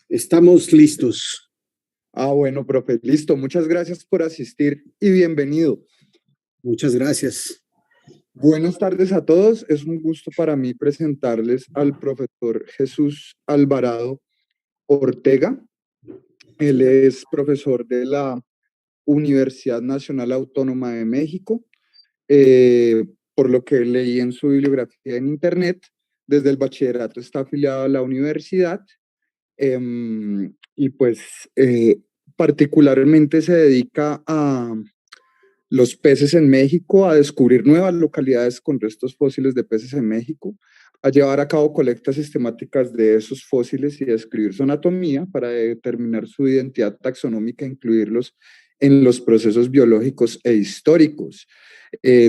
Estamos listos. Bueno, profe, listo. Muchas gracias por asistir y bienvenido. Muchas gracias. Buenas tardes a todos. Es un gusto para mí presentarles al profesor Jesús Alvarado Ortega. Él es profesor de la Universidad Nacional Autónoma de México. Por lo que leí en su bibliografía en internet, desde el bachillerato está afiliado a la universidad y pues particularmente se dedica a los peces en México, a descubrir nuevas localidades con restos fósiles de peces en México, a llevar a cabo colectas sistemáticas de esos fósiles y a describir su anatomía para determinar su identidad taxonómica e incluirlos en los procesos biológicos e históricos.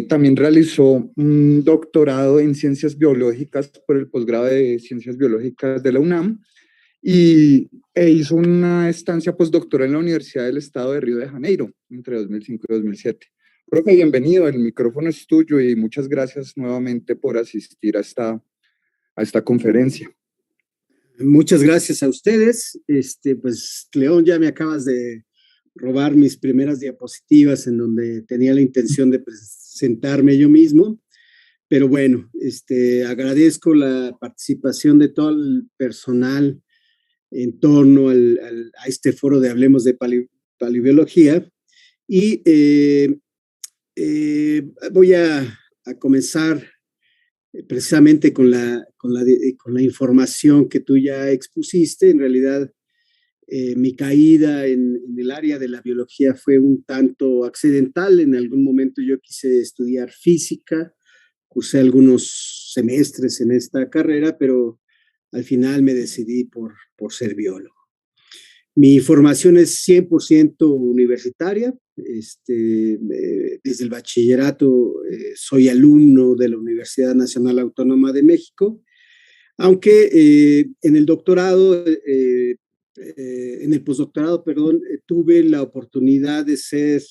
También realizó un doctorado en ciencias biológicas por el posgrado de ciencias biológicas de la UNAM e hizo una estancia postdoctoral en la Universidad del Estado de Río de Janeiro entre 2005 y 2007. Profe, bienvenido, el micrófono es tuyo y muchas gracias nuevamente por asistir a esta conferencia. Muchas gracias a ustedes. Pues, León, ya me acabas de robar mis primeras diapositivas en donde tenía la intención de presentarme yo mismo, pero bueno, agradezco la participación de todo el personal en torno a este foro de Hablemos de Paleobiología y voy a comenzar precisamente con la información que tú ya expusiste. En realidad, mi caída en el área de la biología fue un tanto accidental. En algún momento yo quise estudiar física, cursé algunos semestres en esta carrera, pero al final me decidí por ser biólogo. Mi formación es 100% universitaria. Desde el bachillerato soy alumno de la Universidad Nacional Autónoma de México, aunque en el doctorado, en el postdoctorado, perdón, tuve la oportunidad de ser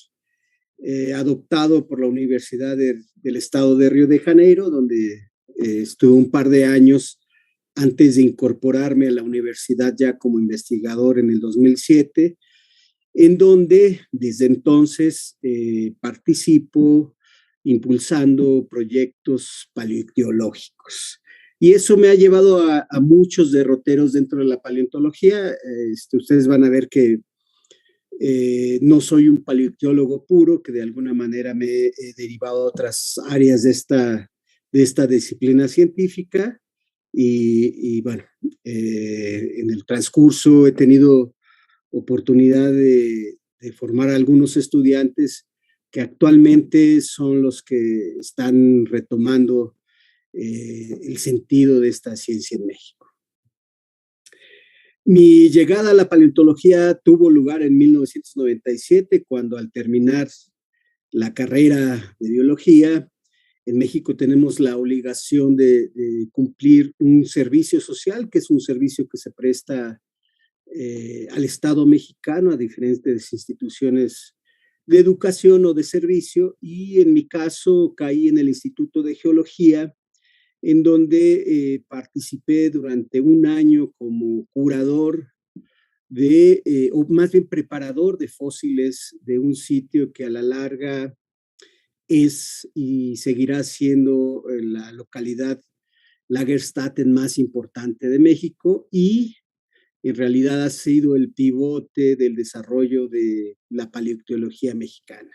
adoptado por la Universidad del Estado de Río de Janeiro, donde estuve un par de años antes de incorporarme a la universidad ya como investigador en el 2007, en donde desde entonces participo impulsando proyectos paleoictiológicos. Y eso me ha llevado a muchos derroteros dentro de la paleontología. Ustedes van a ver que no soy un paleoictiólogo puro, que de alguna manera me he derivado a otras áreas de esta disciplina científica. Y bueno, en el transcurso he tenido oportunidad de formar a algunos estudiantes que actualmente son los que están retomando el sentido de esta ciencia en México. Mi llegada a la paleontología tuvo lugar en 1997, cuando al terminar la carrera de biología, en México tenemos la obligación de cumplir un servicio social, que es un servicio que se presta al Estado mexicano, a diferentes instituciones de educación o de servicio, y en mi caso caí en el Instituto de Geología, en donde participé durante un año como curador o más bien preparador de fósiles de un sitio que a la larga es y seguirá siendo la localidad Lagerstätten más importante de México, y en realidad ha sido el pivote del desarrollo de la paleoictiología mexicana.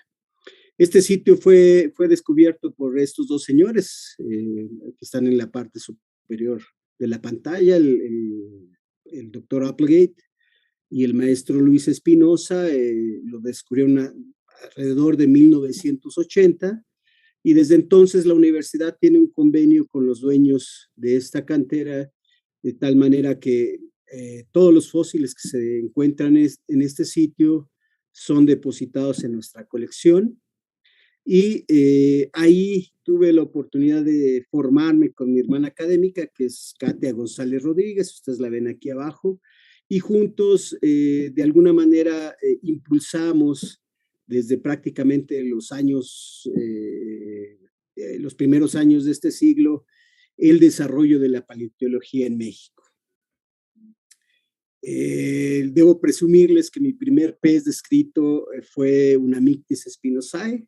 Este sitio fue descubierto por estos dos señores que están en la parte superior de la pantalla, el doctor Applegate y el maestro Luis Espinosa. Lo descubrieron alrededor de 1980, y desde entonces la universidad tiene un convenio con los dueños de esta cantera, de tal manera que todos los fósiles que se encuentran en este sitio son depositados en nuestra colección. Y ahí tuve la oportunidad de formarme con mi hermana académica, que es Katia González Rodríguez, ustedes la ven aquí abajo, y juntos de alguna manera impulsamos desde prácticamente los años los primeros años de este siglo, el desarrollo de la paleontología en México. Debo presumirles que mi primer pez descrito fue una Mictis spinosae.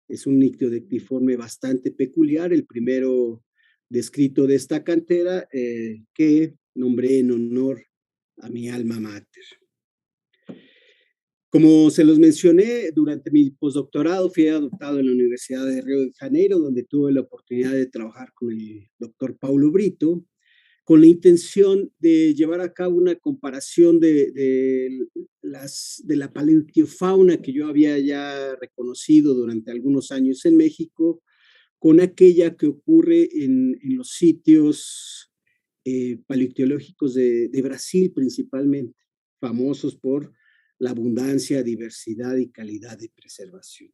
Es un nictiodequiforme bastante peculiar, el primero descrito de esta cantera, que nombré en honor a mi alma mater. Como se los mencioné, durante mi postdoctorado fui adoptado en la Universidad de Río de Janeiro, donde tuve la oportunidad de trabajar con el doctor Paulo Brito, con la intención de llevar a cabo una comparación de la paleofauna que yo había ya reconocido durante algunos años en México, con aquella que ocurre en los sitios paleontológicos de Brasil principalmente, famosos por la abundancia, diversidad y calidad de preservación.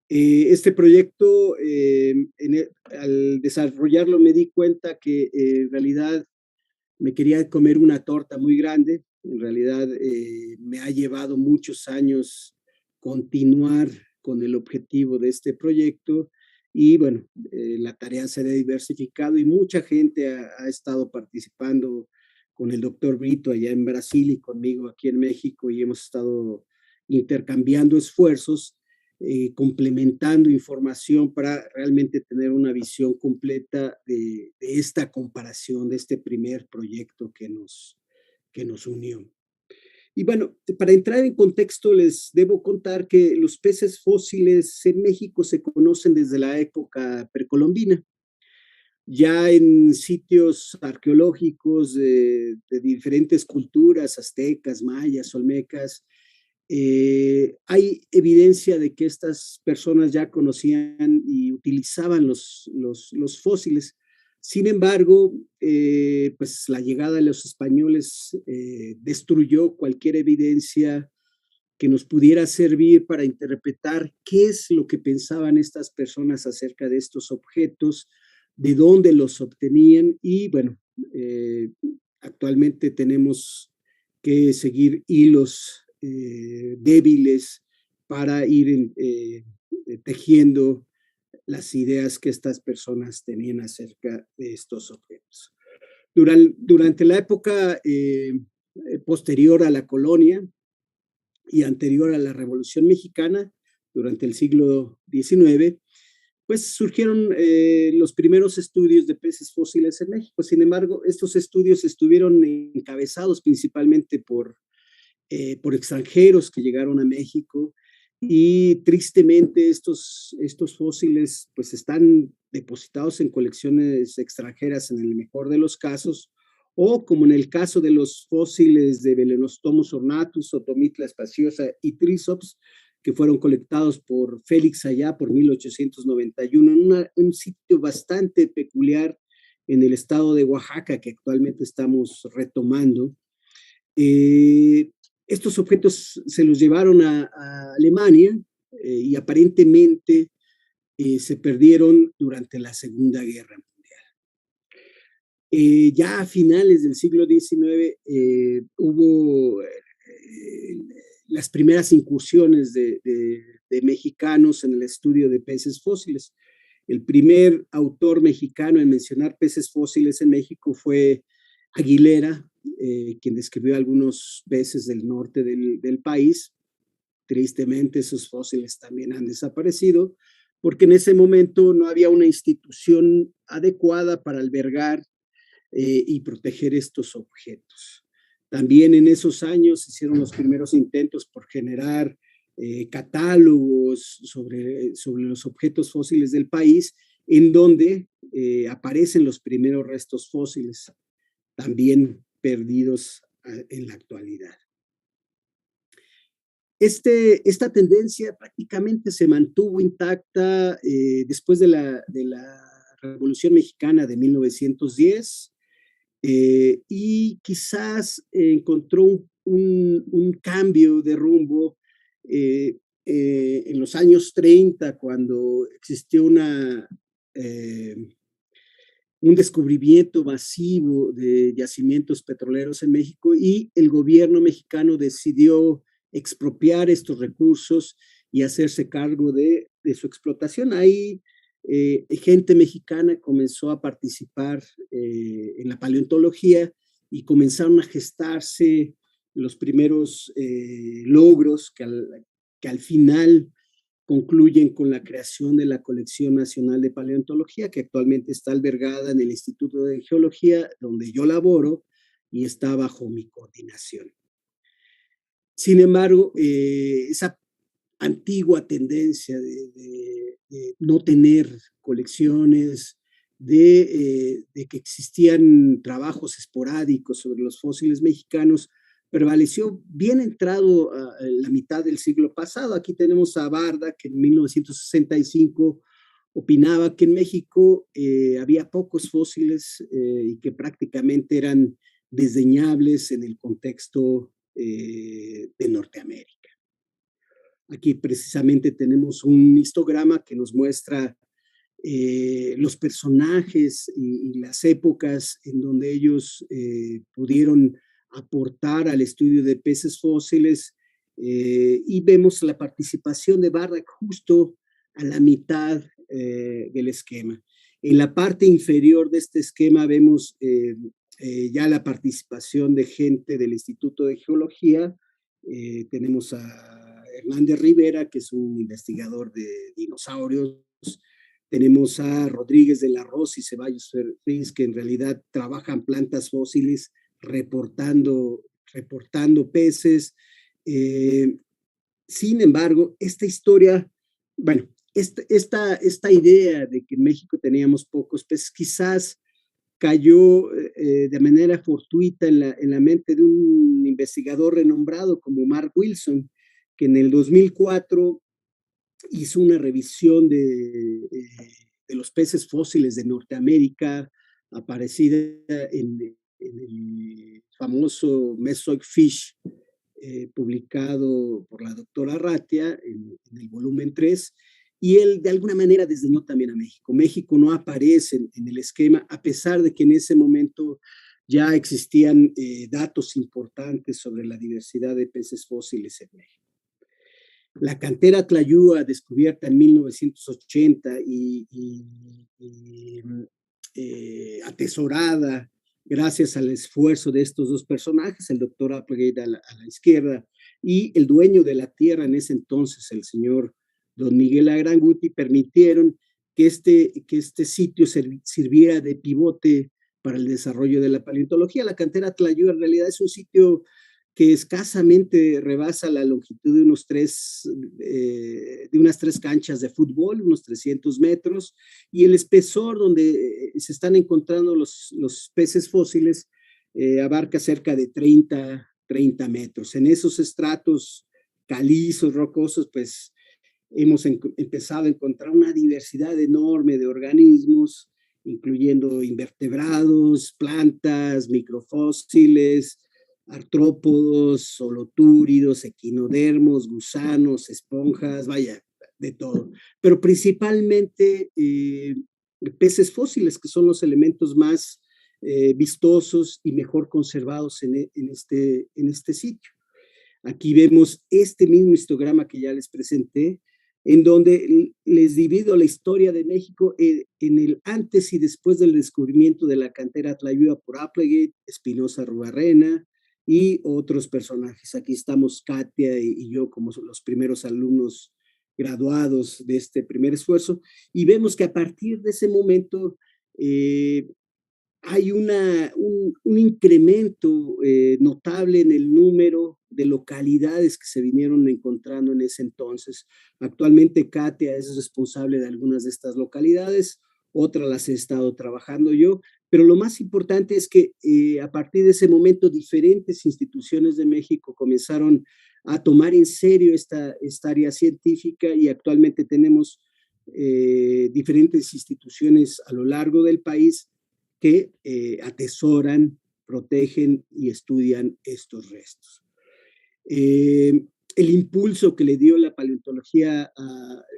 Este proyecto, al desarrollarlo me di cuenta que en realidad me quería comer una torta muy grande. En realidad me ha llevado muchos años continuar con el objetivo de este proyecto y bueno, la tarea se ha diversificado y mucha gente ha estado participando con el doctor Brito allá en Brasil y conmigo aquí en México y hemos estado intercambiando esfuerzos, complementando información para realmente tener una visión completa de esta comparación, de este primer proyecto que nos unió. Y bueno, para entrar en contexto, les debo contar que los peces fósiles en México se conocen desde la época precolombina. Ya en sitios arqueológicos de diferentes culturas, aztecas, mayas, olmecas, hay evidencia de que estas personas ya conocían y utilizaban los fósiles. Sin embargo, pues la llegada de los españoles destruyó cualquier evidencia que nos pudiera servir para interpretar qué es lo que pensaban estas personas acerca de estos objetos, de dónde los obtenían y bueno, actualmente tenemos que seguir hilos débiles para ir tejiendo las ideas que estas personas tenían acerca de estos objetos. Durante la época posterior a la colonia y anterior a la Revolución Mexicana, durante el siglo XIX, pues surgieron los primeros estudios de peces fósiles en México. Sin embargo, estos estudios estuvieron encabezados principalmente por extranjeros que llegaron a México y tristemente estos fósiles pues están depositados en colecciones extranjeras en el mejor de los casos, o como en el caso de los fósiles de Balaenostomos ornatus, Otomitla espaciosa y Tríceps, que fueron colectados por Félix allá por 1891 en un sitio bastante peculiar en el estado de Oaxaca que actualmente estamos retomando. Estos objetos se los llevaron a Alemania y aparentemente se perdieron durante la Segunda Guerra Mundial. Ya a finales del siglo XIX hubo las primeras incursiones de mexicanos en el estudio de peces fósiles. El primer autor mexicano en mencionar peces fósiles en México fue Aguilera, quien describió algunos peces del norte del país. Tristemente, esos fósiles también han desaparecido, porque en ese momento no había una institución adecuada para albergar y proteger estos objetos. También en esos años se hicieron los primeros intentos por generar catálogos sobre los objetos fósiles del país, en donde aparecen los primeros restos fósiles, también perdidos en la actualidad. Esta tendencia prácticamente se mantuvo intacta después de la Revolución Mexicana de 1910 y quizás encontró un cambio de rumbo en los años 30, cuando existió un descubrimiento masivo de yacimientos petroleros en México y el gobierno mexicano decidió expropiar estos recursos y hacerse cargo de su explotación. Hay gente mexicana comenzó a participar en la paleontología y comenzaron a gestarse los primeros logros que al final concluyen con la creación de la Colección Nacional de Paleontología, que actualmente está albergada en el Instituto de Geología, donde yo laboro y está bajo mi coordinación. Sin embargo, esa antigua tendencia de no tener colecciones, de que existían trabajos esporádicos sobre los fósiles mexicanos, prevaleció bien entrado a la mitad del siglo pasado. Aquí tenemos a Barda, que en 1965 opinaba que en México había pocos fósiles y que prácticamente eran desdeñables en el contexto de Norteamérica. Aquí precisamente tenemos un histograma que nos muestra los personajes y las épocas en donde ellos pudieron aportar al estudio de peces fósiles y vemos la participación de Bardak justo a la mitad del esquema. En la parte inferior de este esquema vemos ya la participación de gente del Instituto de Geología. Tenemos a Hernández Rivera, que es un investigador de dinosaurios. Tenemos a Rodríguez de la Rosa y Ceballos Ferriz, que en realidad trabajan plantas fósiles reportando peces. Sin embargo, esta historia, bueno, esta idea de que en México teníamos pocos peces, quizás cayó de manera fortuita en la mente de un investigador renombrado como Mark Wilson, que en el 2004 hizo una revisión de los peces fósiles de Norteamérica, aparecida en el famoso Mesozoic Fish, publicado por la doctora Ratia en el volumen 3, y él de alguna manera desdeñó también a México. México no aparece en el esquema, a pesar de que en ese momento ya existían datos importantes sobre la diversidad de peces fósiles en México. La cantera Tlayúa, descubierta en 1980 atesorada gracias al esfuerzo de estos dos personajes, el doctor Applegate a la izquierda y el dueño de la tierra en ese entonces, el señor don Miguel Agranguti, permitieron que este sitio sirviera de pivote para el desarrollo de la paleontología. La cantera Tlayúa en realidad es un sitio que escasamente rebasa la longitud de unas tres canchas de fútbol, unos 300 metros, y el espesor donde se están encontrando los peces fósiles abarca cerca de 30 metros. En esos estratos calizos, rocosos, pues hemos empezado a encontrar una diversidad enorme de organismos, incluyendo invertebrados, plantas, microfósiles, artrópodos, holotúridos, equinodermos, gusanos, esponjas, vaya, de todo. Pero principalmente peces fósiles, que son los elementos más vistosos y mejor conservados en este sitio. Aquí vemos este mismo histograma que ya les presenté, en donde les divido la historia de México en el antes y después del descubrimiento de la cantera Tlayúa por Applegate, Espinosa Rubarrena y otros personajes. Aquí estamos Katia y yo como los primeros alumnos graduados de este primer esfuerzo, y vemos que a partir de ese momento hay un incremento notable en el número de localidades que se vinieron encontrando en ese entonces. Actualmente Katia es responsable de algunas de estas localidades, otras las he estado trabajando yo, pero lo más importante es que a partir de ese momento diferentes instituciones de México comenzaron a tomar en serio esta área científica, y actualmente tenemos diferentes instituciones a lo largo del país que atesoran, protegen y estudian estos restos. El impulso que le dio la paleontología,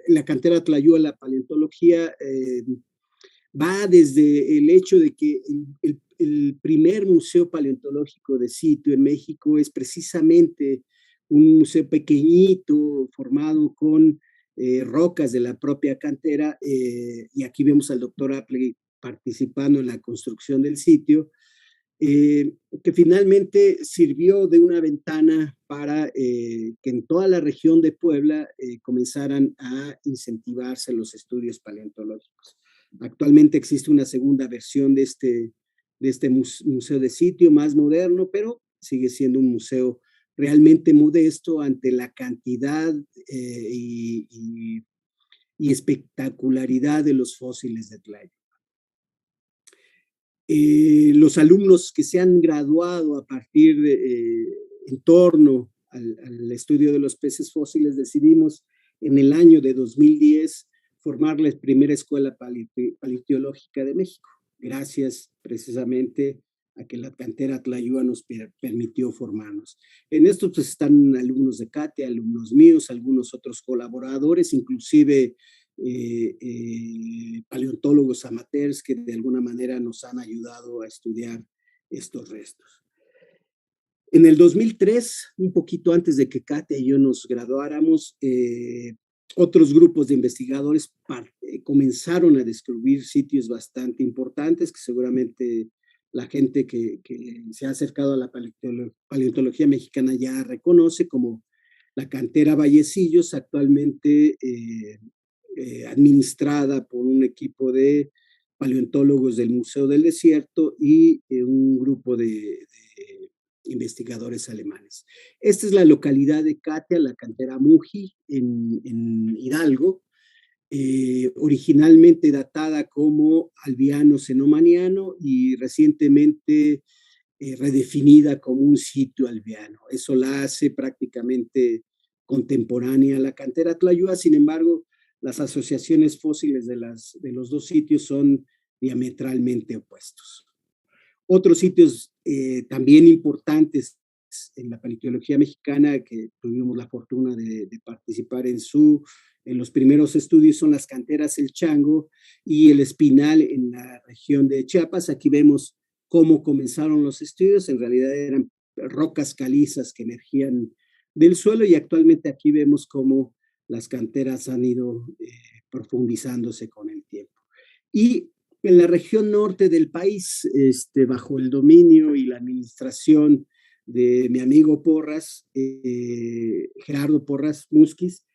la cantera Tlayúa a la paleontología, va desde el hecho de que el primer museo paleontológico de sitio en México es precisamente un museo pequeñito formado con rocas de la propia cantera, y aquí vemos al doctor Apley participando en la construcción del sitio, que finalmente sirvió de una ventana para que en toda la región de Puebla comenzaran a incentivarse los estudios paleontológicos. Actualmente existe una segunda versión de este museo de sitio más moderno, pero sigue siendo un museo realmente modesto ante la cantidad y espectacularidad de los fósiles de Tlayacapan. Los alumnos que se han graduado a partir en torno al estudio de los peces fósiles, decidimos en el año de 2010 formar la primera escuela paleontológica de México, gracias precisamente a que la cantera Tlayúa nos permitió formarnos. En esto pues, están alumnos de CATE, alumnos míos, algunos otros colaboradores, inclusive paleontólogos amateurs que de alguna manera nos han ayudado a estudiar estos restos. En el 2003, un poquito antes de que Katia y yo nos graduáramos, otros grupos de investigadores comenzaron a descubrir sitios bastante importantes que seguramente la gente que se ha acercado a la paleontología mexicana ya reconoce, como la cantera Vallecillos, actualmente administrada por un equipo de paleontólogos del Museo del Desierto y un grupo de investigadores alemanes. Esta es la localidad de Katia, la cantera Muji, en Hidalgo, originalmente datada como albiano-cenomaniano y recientemente redefinida como un sitio albiano. Eso la hace prácticamente contemporánea a la cantera Tlayúa. Sin embargo, las asociaciones fósiles de los dos sitios son diametralmente opuestos. Otros sitios también importantes en la paleontología mexicana que tuvimos la fortuna de participar en los primeros estudios son las canteras El Chango y el Espinal en la región de Chiapas. Aquí vemos cómo comenzaron los estudios. En realidad eran rocas calizas que emergían del suelo y actualmente aquí vemos cómo las canteras han ido profundizándose con el tiempo. Y en la región norte del país, bajo el dominio y la administración de mi amigo Porras, Gerardo Porras Musquiz,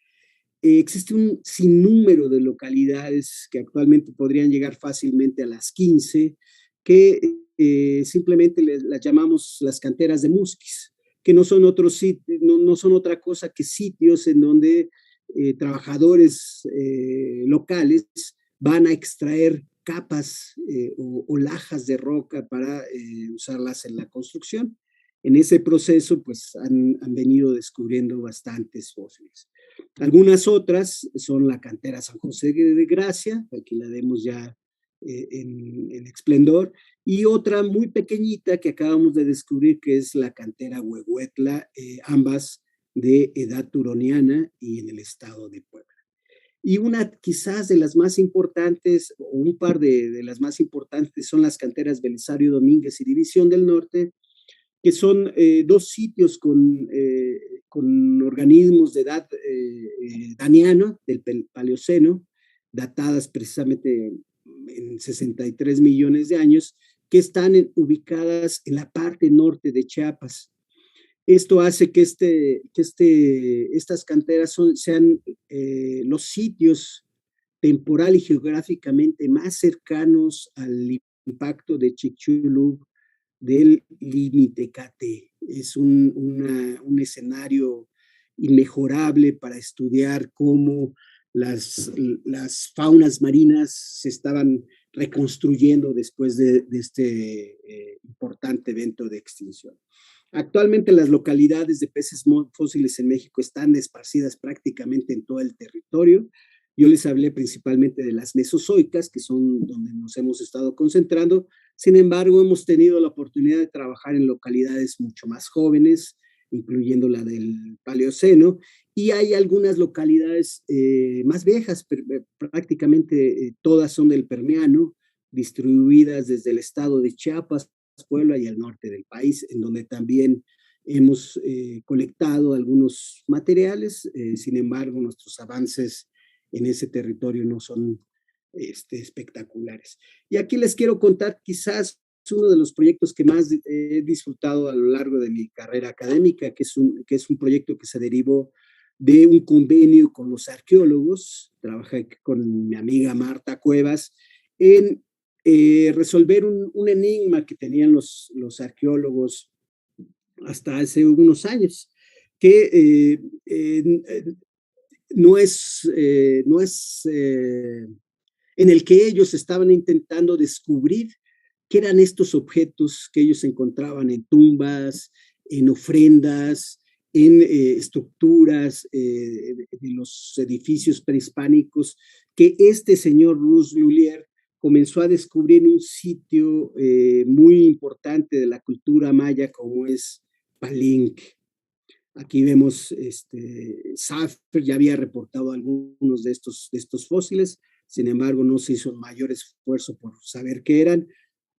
existe un sinnúmero de localidades que actualmente podrían llegar fácilmente a las 15, que simplemente las llamamos las canteras de Musquiz, que no son no son otra cosa que sitios en donde trabajadores locales van a extraer capas o lajas de roca para usarlas en la construcción. En ese proceso, pues han venido descubriendo bastantes fósiles. Algunas otras son la cantera San José de Gracia, aquí la vemos ya en esplendor, y otra muy pequeñita que acabamos de descubrir que es la cantera Huehuetla, ambas de edad turoniana y en el estado de Puebla. Y una quizás de las más importantes, o un par de las más importantes, son las canteras Belisario Domínguez y División del Norte, que son dos sitios con organismos de edad daniano, del Paleoceno, datadas precisamente en 63 millones de años, que están ubicadas en la parte norte de Chiapas. Esto hace que estas canteras sean los sitios temporal y geográficamente más cercanos al impacto de Chicxulub del límite KT. Es un escenario inmejorable para estudiar cómo las faunas marinas se estaban reconstruyendo después de este importante evento de extinción. Actualmente las localidades de peces fósiles en México están esparcidas prácticamente en todo el territorio. Yo les hablé principalmente de las mesozoicas, que son donde nos hemos estado concentrando. Sin embargo, hemos tenido la oportunidad de trabajar en localidades mucho más jóvenes, incluyendo la del Paleoceno, y hay algunas localidades más viejas, prácticamente todas son del Permiano, distribuidas desde el estado de Chiapas, Puebla y al norte del país, en donde también hemos colectado algunos materiales, sin embargo, nuestros avances en ese territorio no son espectaculares. Y aquí les quiero contar quizás uno de los proyectos que más he disfrutado a lo largo de mi carrera académica, que es un proyecto que se derivó de un convenio con los arqueólogos. Trabajé con mi amiga Marta Cuevas en resolver un enigma que tenían los arqueólogos hasta hace unos años, que no es en el que ellos estaban intentando descubrir qué eran estos objetos que ellos encontraban en tumbas, en ofrendas, en estructuras de los edificios prehispánicos, que este señor Ruiz Lullier comenzó a descubrir un sitio muy importante de la cultura maya como es Palenque. Aquí vemos, Safer ya había reportado algunos de estos fósiles, sin embargo no se hizo mayor esfuerzo por saber qué eran.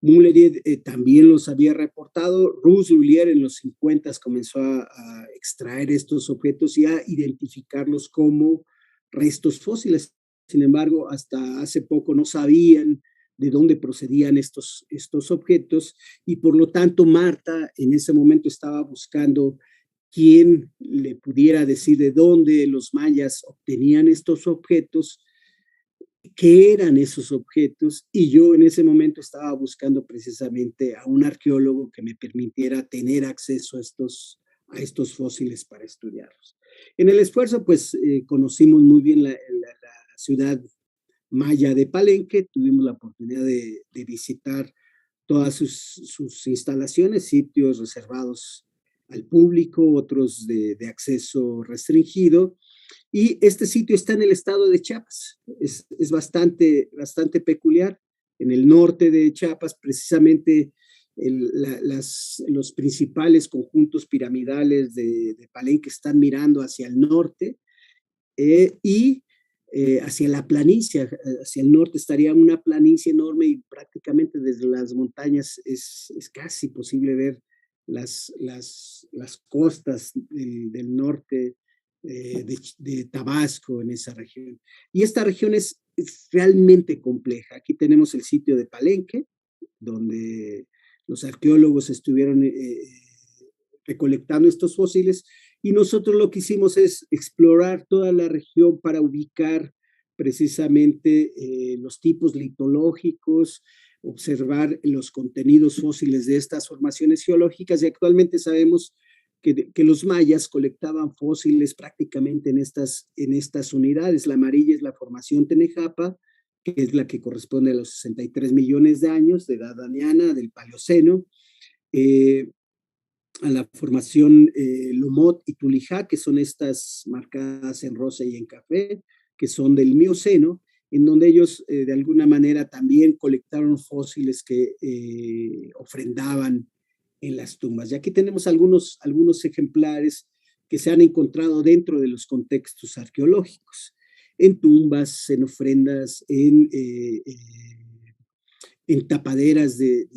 Mullerier también los había reportado. Ruiz Lullier en los 50 comenzó a extraer estos objetos y a identificarlos como restos fósiles. Sin embargo, hasta hace poco no sabían de dónde procedían estos objetos y por lo tanto Marta en ese momento estaba buscando quién le pudiera decir de dónde los mayas obtenían estos objetos, qué eran esos objetos, y yo en ese momento estaba buscando precisamente a un arqueólogo que me permitiera tener acceso a estos fósiles para estudiarlos. En el esfuerzo, pues, conocimos muy bien la ciudad maya de Palenque, tuvimos la oportunidad de visitar todas sus instalaciones, sitios reservados al público, otros de acceso restringido. Y este sitio está en el estado de Chiapas. Es bastante peculiar. En el norte de Chiapas, precisamente los principales conjuntos piramidales de Palenque están mirando hacia el norte y hacia la planicie, hacia el norte estaría una planicie enorme y prácticamente desde las montañas es casi posible ver las costas del norte de Tabasco en esa región. Y esta región es realmente compleja. Aquí tenemos el sitio de Palenque, donde los arqueólogos estuvieron recolectando estos fósiles y nosotros lo que hicimos es explorar toda la región para ubicar precisamente los tipos litológicos, observar los contenidos fósiles de estas formaciones geológicas y actualmente sabemos que los mayas colectaban fósiles prácticamente en estas unidades. La amarilla es la formación Tenejapa, que es la que corresponde a los 63 millones de años de edad daniana del Paleoceno, a la formación Lomot y Tulijá, que son estas marcadas en rosa y en café, que son del Mioceno, en donde ellos de alguna manera también colectaron fósiles que ofrendaban en las tumbas. Y aquí tenemos algunos ejemplares que se han encontrado dentro de los contextos arqueológicos, en tumbas, en ofrendas, en tapaderas de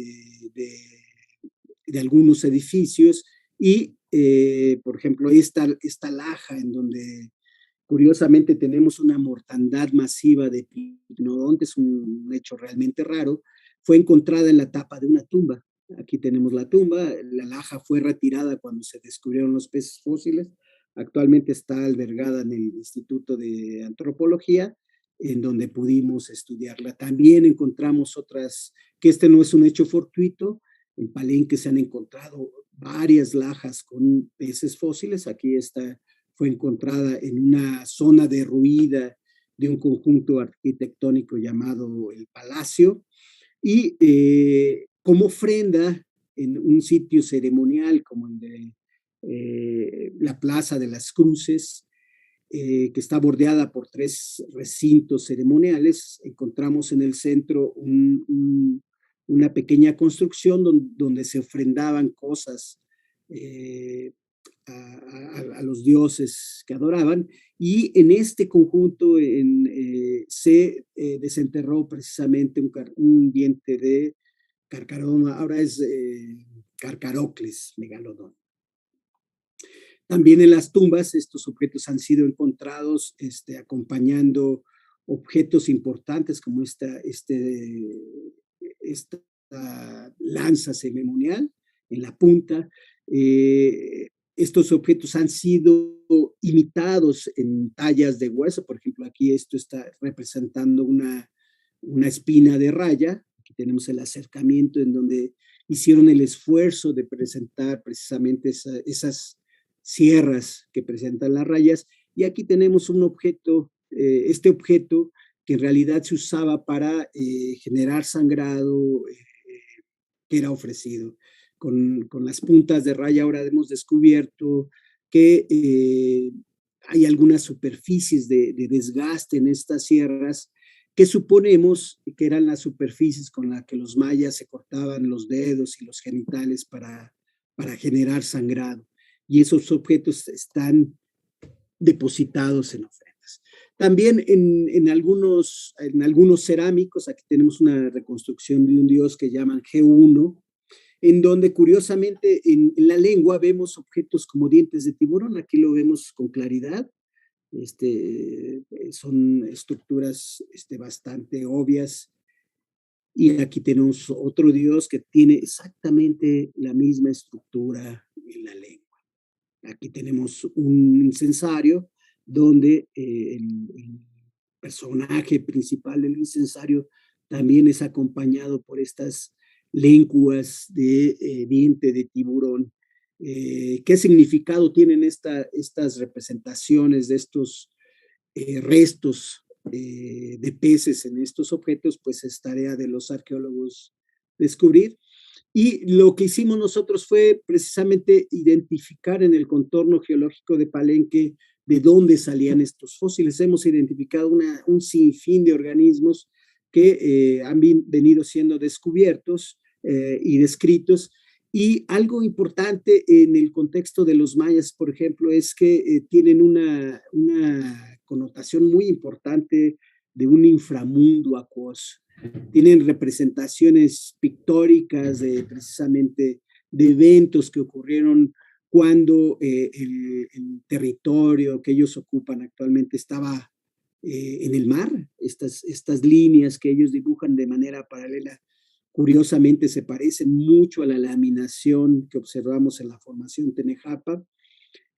algunos edificios y, por ejemplo, esta laja en donde curiosamente tenemos una mortandad masiva de picnodontes, un hecho realmente raro, fue encontrada en la tapa de una tumba. Aquí tenemos la tumba, la laja fue retirada cuando se descubrieron los peces fósiles, actualmente está albergada en el Instituto de Antropología, en donde pudimos estudiarla. También encontramos otras, que este no es un hecho fortuito, en Palenque se han encontrado varias lajas con peces fósiles, aquí fue encontrada en una zona derruida de un conjunto arquitectónico llamado el Palacio, y como ofrenda en un sitio ceremonial como el de la Plaza de las Cruces, que está bordeada por 3 recintos ceremoniales, encontramos en el centro una pequeña construcción donde se ofrendaban cosas a los dioses que adoraban, y en este conjunto se desenterró precisamente un diente de Carcaroma, ahora es Carcarocles megalodon. También en las tumbas estos objetos han sido encontrados acompañando objetos importantes como esta lanza ceremonial en la punta. Estos objetos han sido imitados en tallas de hueso. Por ejemplo, aquí esto está representando una espina de raya. Aquí tenemos el acercamiento en donde hicieron el esfuerzo de presentar precisamente esas sierras que presentan las rayas. Y aquí tenemos un objeto, este objeto que en realidad se usaba para generar sangrado que era ofrecido. Con las puntas de raya ahora hemos descubierto que hay algunas superficies de desgaste en estas sierras que suponemos que eran las superficies con las que los mayas se cortaban los dedos y los genitales para generar sangrado. Y esos objetos están depositados en ofrendas. También en algunos cerámicos, aquí tenemos una reconstrucción de un dios que llaman G1, en donde curiosamente en la lengua vemos objetos como dientes de tiburón. Aquí lo vemos con claridad. Son estructuras bastante obvias. Y aquí tenemos otro dios que tiene exactamente la misma estructura en la lengua. Aquí tenemos un incensario donde el personaje principal del incensario también es acompañado por estas lenguas de diente de tiburón. ¿Qué significado tienen estas representaciones de estos restos de peces en estos objetos? Pues es tarea de los arqueólogos descubrir. Y lo que hicimos nosotros fue precisamente identificar en el contorno geológico de Palenque de dónde salían estos fósiles. Hemos identificado un sinfín de organismos que han venido siendo descubiertos y descritos. Y algo importante en el contexto de los mayas, por ejemplo, es que tienen una connotación muy importante de un inframundo acuoso. Tienen representaciones pictóricas precisamente de eventos que ocurrieron cuando el territorio que ellos ocupan actualmente estaba en el mar. Estas líneas que ellos dibujan de manera paralela, curiosamente se parecen mucho a la laminación que observamos en la formación Tenejapa.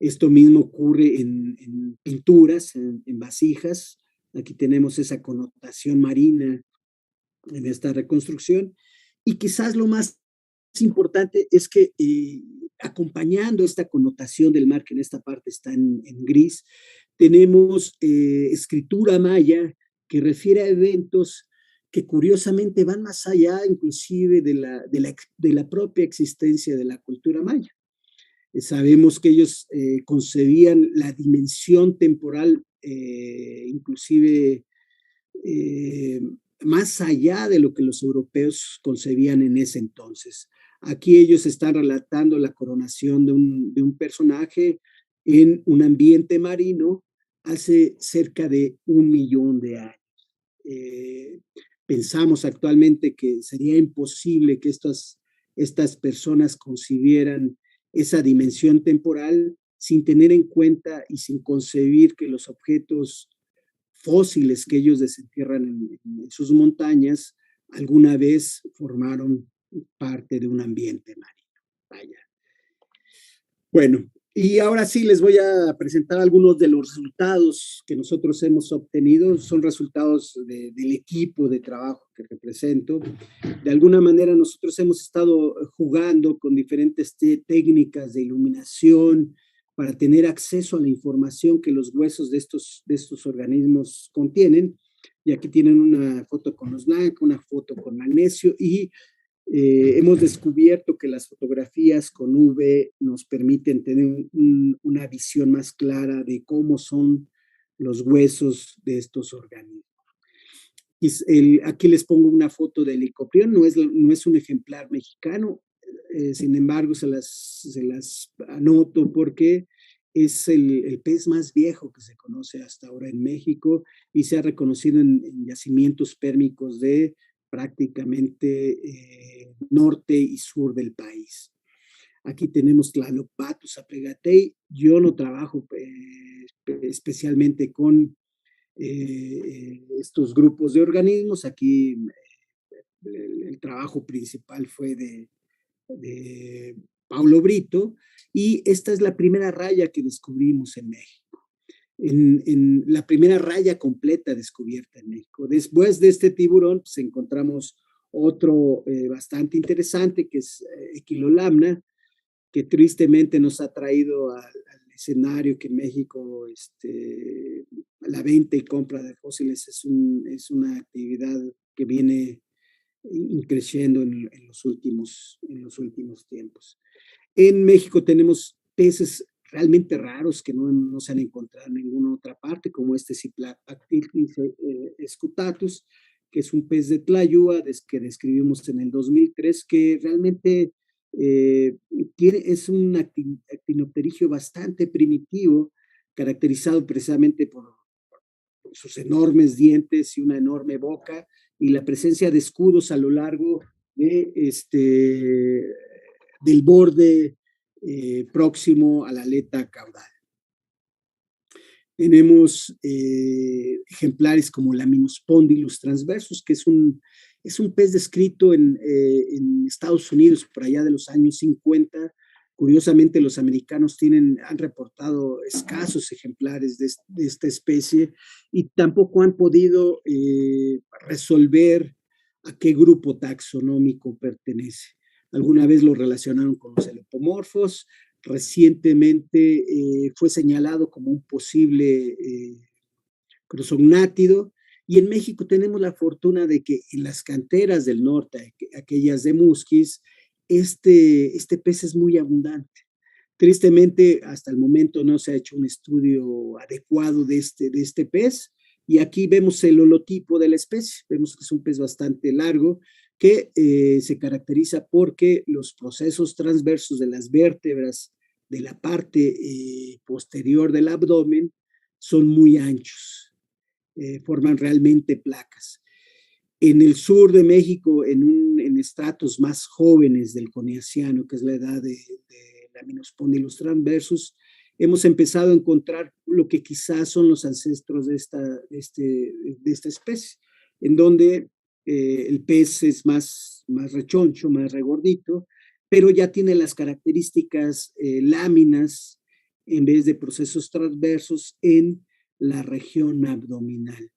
Esto mismo ocurre en pinturas, en vasijas. Aquí tenemos esa connotación marina en esta reconstrucción. Y quizás lo más importante es que acompañando esta connotación del mar, que en esta parte está en gris, tenemos escritura maya que refiere a eventos que curiosamente van más allá inclusive de la propia existencia de la cultura maya. Sabemos que ellos concebían la dimensión temporal inclusive más allá de lo que los europeos concebían en ese entonces. Aquí ellos están relatando la coronación de un personaje en un ambiente marino hace cerca de 1.000.000 de años. Pensamos actualmente que sería imposible que estas personas concibieran esa dimensión temporal sin tener en cuenta y sin concebir que los objetos fósiles que ellos desentierran en sus montañas alguna vez formaron parte de un ambiente marino. Vaya. Bueno, y ahora sí les voy a presentar algunos de los resultados que nosotros hemos obtenido. Son resultados del equipo de trabajo que represento. De alguna manera nosotros hemos estado jugando con diferentes técnicas de iluminación para tener acceso a la información que los huesos de estos organismos contienen. Y aquí tienen una foto con luz blanca, una foto con magnesio, y hemos descubierto que las fotografías con UV nos permiten tener una visión más clara de cómo son los huesos de estos organismos. Aquí les pongo una foto del licoprión, no es un ejemplar mexicano, sin embargo se las anoto porque es el pez más viejo que se conoce hasta ahora en México y se ha reconocido en yacimientos pérmicos de prácticamente norte y sur del país. Aquí tenemos Tlalopattus aplegatei. Yo no trabajo especialmente con estos grupos de organismos. Aquí el trabajo principal fue de Paulo Brito, y esta es la primera raya que descubrimos en México. En la primera raya completa descubierta en México. Después de este tiburón, pues encontramos otro bastante interesante, que es Equilolamna, que tristemente nos ha traído al escenario que en México la venta y compra de fósiles es una actividad que viene creciendo en los últimos tiempos. En México tenemos peces realmente raros que no se han encontrado en ninguna otra parte, como este Ciplactictis scutatus, que es un pez de Tlayúa que describimos en el 2003, que realmente es un actinopterigio bastante primitivo, caracterizado precisamente por sus enormes dientes y una enorme boca, y la presencia de escudos a lo largo del borde próximo a la aleta caudal. Tenemos ejemplares como Laminospondylus transversus, que es un pez descrito en Estados Unidos por allá de los años 50. Curiosamente, los americanos han reportado escasos ejemplares de esta especie, y tampoco han podido resolver a qué grupo taxonómico pertenece. Alguna vez lo relacionaron con los elepomorfos. Recientemente fue señalado como un posible crosognátido, y en México tenemos la fortuna de que en las canteras del norte, aquellas de Musquis, este pez es muy abundante. Tristemente, hasta el momento no se ha hecho un estudio adecuado de este pez, y aquí vemos el holotipo de la especie. Vemos que es un pez bastante largo, que se caracteriza porque los procesos transversos de las vértebras de la parte posterior del abdomen son muy anchos, forman realmente placas. En el sur de México, en estratos más jóvenes del Coniaciano, que es la edad de Laminospondylus transversus, hemos empezado a encontrar lo que quizás son los ancestros de esta especie, en donde el pez es más rechoncho, más regordito, pero ya tiene las características láminas en vez de procesos transversos en la región abdominal.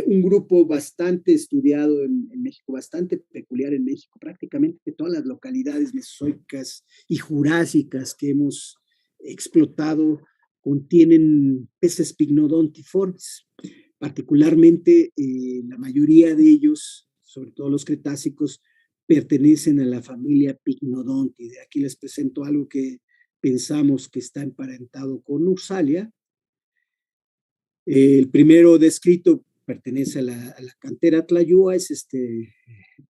Un grupo bastante estudiado en México, bastante peculiar en México. Prácticamente todas las localidades mesozoicas y jurásicas que hemos explotado contienen peces pycnodontiformes. Particularmente, la mayoría de ellos, sobre todo los cretácicos, pertenecen a la familia Pycnodontidae. Aquí les presento algo que pensamos que está emparentado con Ursalia. El primero descrito pertenece a la cantera Tlayúa, es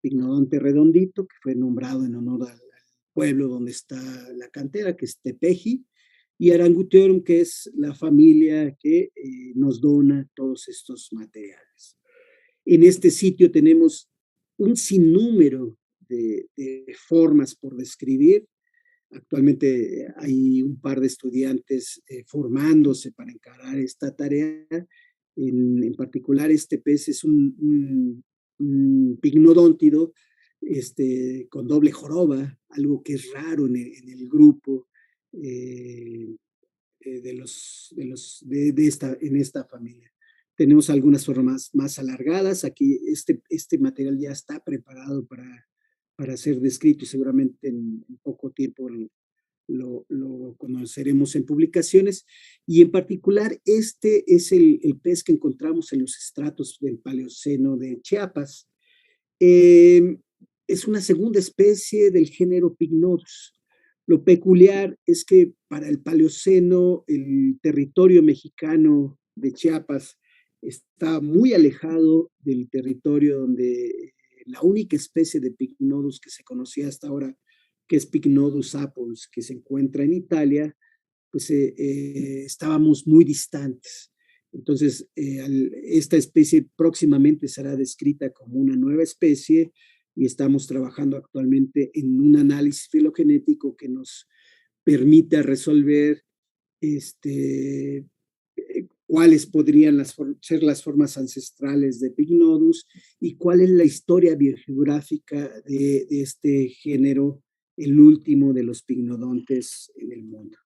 Pycnodonte redondito, que fue nombrado en honor al pueblo donde está la cantera, que es Tepeji, y Aranguteorum, que es la familia que nos dona todos estos materiales. En este sitio tenemos un sinnúmero de formas por describir. Actualmente hay un par de estudiantes formándose para encarar esta tarea. En particular, este pez es un pycnodóntido con doble joroba, algo que es raro en el grupo en esta familia. Tenemos algunas formas más alargadas. Aquí este material ya está preparado para ser descrito, y seguramente en poco tiempo lo conoceremos en publicaciones. Y en particular, este es el pez que encontramos en los estratos del Paleoceno de Chiapas. Es una segunda especie del género Pycnodus. Lo peculiar es que para el Paleoceno, el territorio mexicano de Chiapas está muy alejado del territorio donde la única especie de Pycnodus que se conocía hasta ahora, que es Pycnodus apulus, que se encuentra en Italia, pues estábamos muy distantes. Entonces, esta especie próximamente será descrita como una nueva especie, y estamos trabajando actualmente en un análisis filogenético que nos permita resolver cuáles podrían ser las formas ancestrales de Pycnodus y cuál es la historia biogeográfica de este género, el último de los picnodontes en el mundo.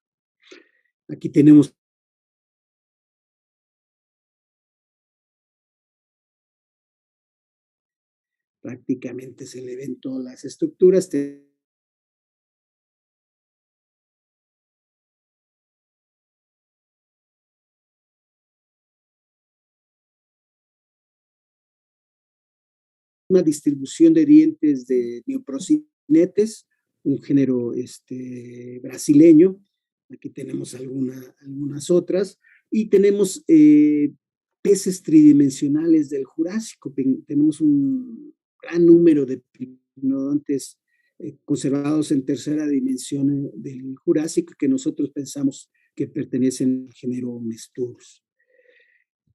Aquí tenemos prácticamente se le ven todas las estructuras. Una distribución de dientes de neoprocinetes, un género brasileño. Aquí tenemos algunas otras. Y tenemos peces tridimensionales del Jurásico. Tenemos un gran número de picnodontes conservados en tercera dimensión del Jurásico que nosotros pensamos que pertenecen al género Mesturus.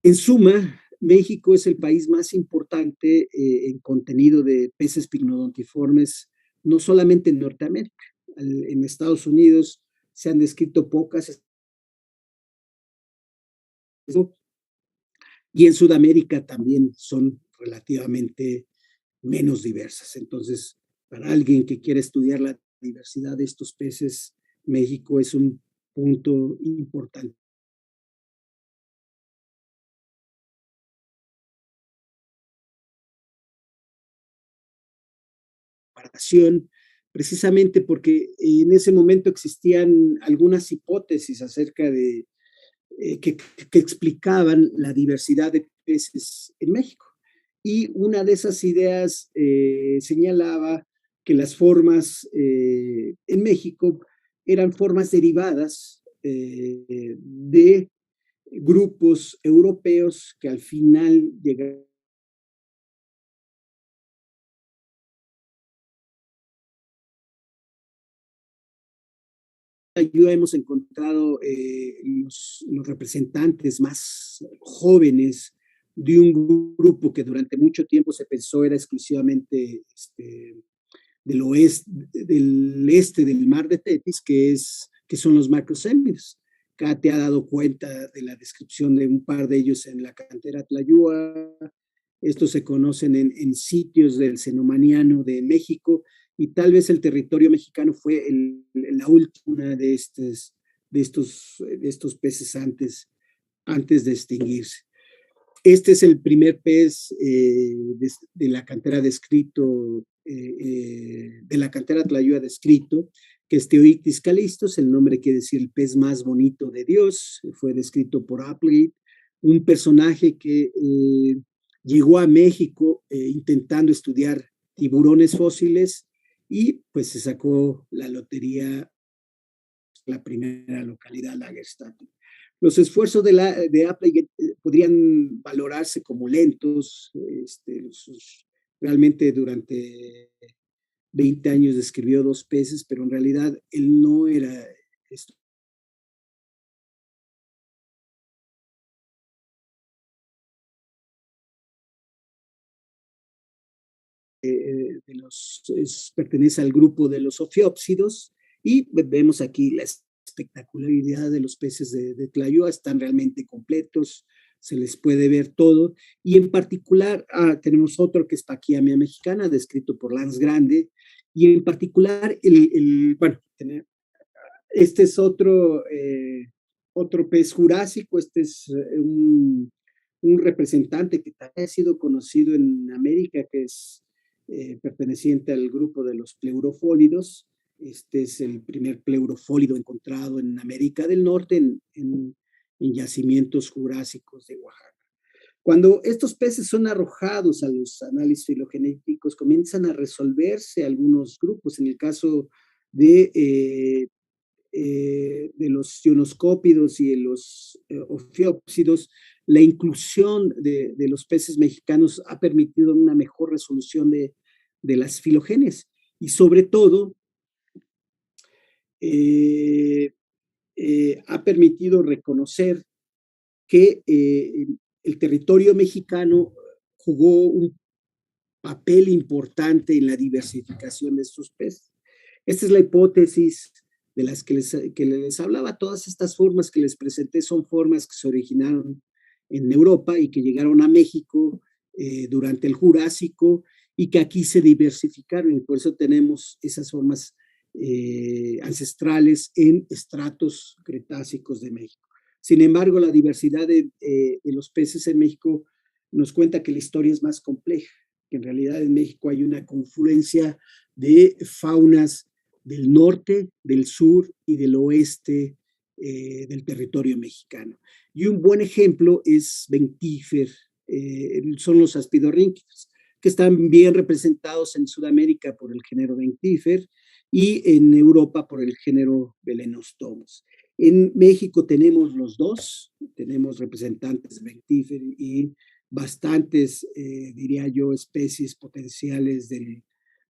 En suma, México es el país más importante en contenido de peces picnodontiformes, no solamente en Norteamérica. En Estados Unidos se han descrito pocas, y en Sudamérica también son relativamente menos diversas. Entonces, para alguien que quiera estudiar la diversidad de estos peces, México es un punto importante. Precisamente porque en ese momento existían algunas hipótesis acerca de que explicaban la diversidad de peces en México. Y una de esas ideas señalaba que las formas en México eran formas derivadas de grupos europeos que al final llegaron. Yo hemos encontrado los representantes más jóvenes de un grupo que durante mucho tiempo se pensó era exclusivamente del este del mar de Tetis, que son los macrocémidos. Acá te ha dado cuenta de la descripción de un par de ellos en la cantera Tlayúa. Estos se conocen en sitios del Cenomaniano de México, y tal vez el territorio mexicano fue la última de estos peces antes de extinguirse. Este es el primer pez de la cantera descrito, de la cantera Tlayúa descrito, que es Teoictis calistos. El nombre quiere decir el pez más bonito de Dios. Fue descrito por Applegate, un personaje que llegó a México intentando estudiar tiburones fósiles y pues se sacó la lotería, la primera localidad, Lagerstadt. Los esfuerzos de Applegate podrían valorarse como lentos. Realmente durante 20 años describió 2 peces, pero en realidad él no era pertenece al grupo de los ofiópsidos, y vemos aquí la espectacularidad de los peces de Tlayúa. Están realmente completos, se les puede ver todo, y en particular tenemos otro que es Paquiamia mexicana, descrito por Lance Grande, y en particular, bueno, este es otro pez jurásico. Este es un representante que también ha sido conocido en América, que es perteneciente al grupo de los pleurofólidos. Este es el primer pleurofólido encontrado en América del Norte, en yacimientos jurásicos de Oaxaca. Cuando estos peces son arrojados a los análisis filogenéticos, comienzan a resolverse algunos grupos. En el caso de los ionoscópidos y de los ofiópsidos, la inclusión de los peces mexicanos ha permitido una mejor resolución de las filogenes, y sobre todo ha permitido reconocer que el territorio mexicano jugó un papel importante en la diversificación de estos peces. Esta es la hipótesis de las que les hablaba. Todas estas formas que les presenté son formas que se originaron en Europa y que llegaron a México durante el Jurásico y que aquí se diversificaron, y por eso tenemos esas formas ancestrales en estratos cretácicos de México. Sin embargo, la diversidad de los peces en México nos cuenta que la historia es más compleja, que en realidad en México hay una confluencia de faunas del norte, del sur y del oeste del territorio mexicano. Y un buen ejemplo es Ventífer, son los aspidorrínquidos, que están bien representados en Sudamérica por el género Ventífer y en Europa por el género Belenostomos. En México tenemos los dos, tenemos representantes de Ventífer y bastantes, diría yo, especies potenciales de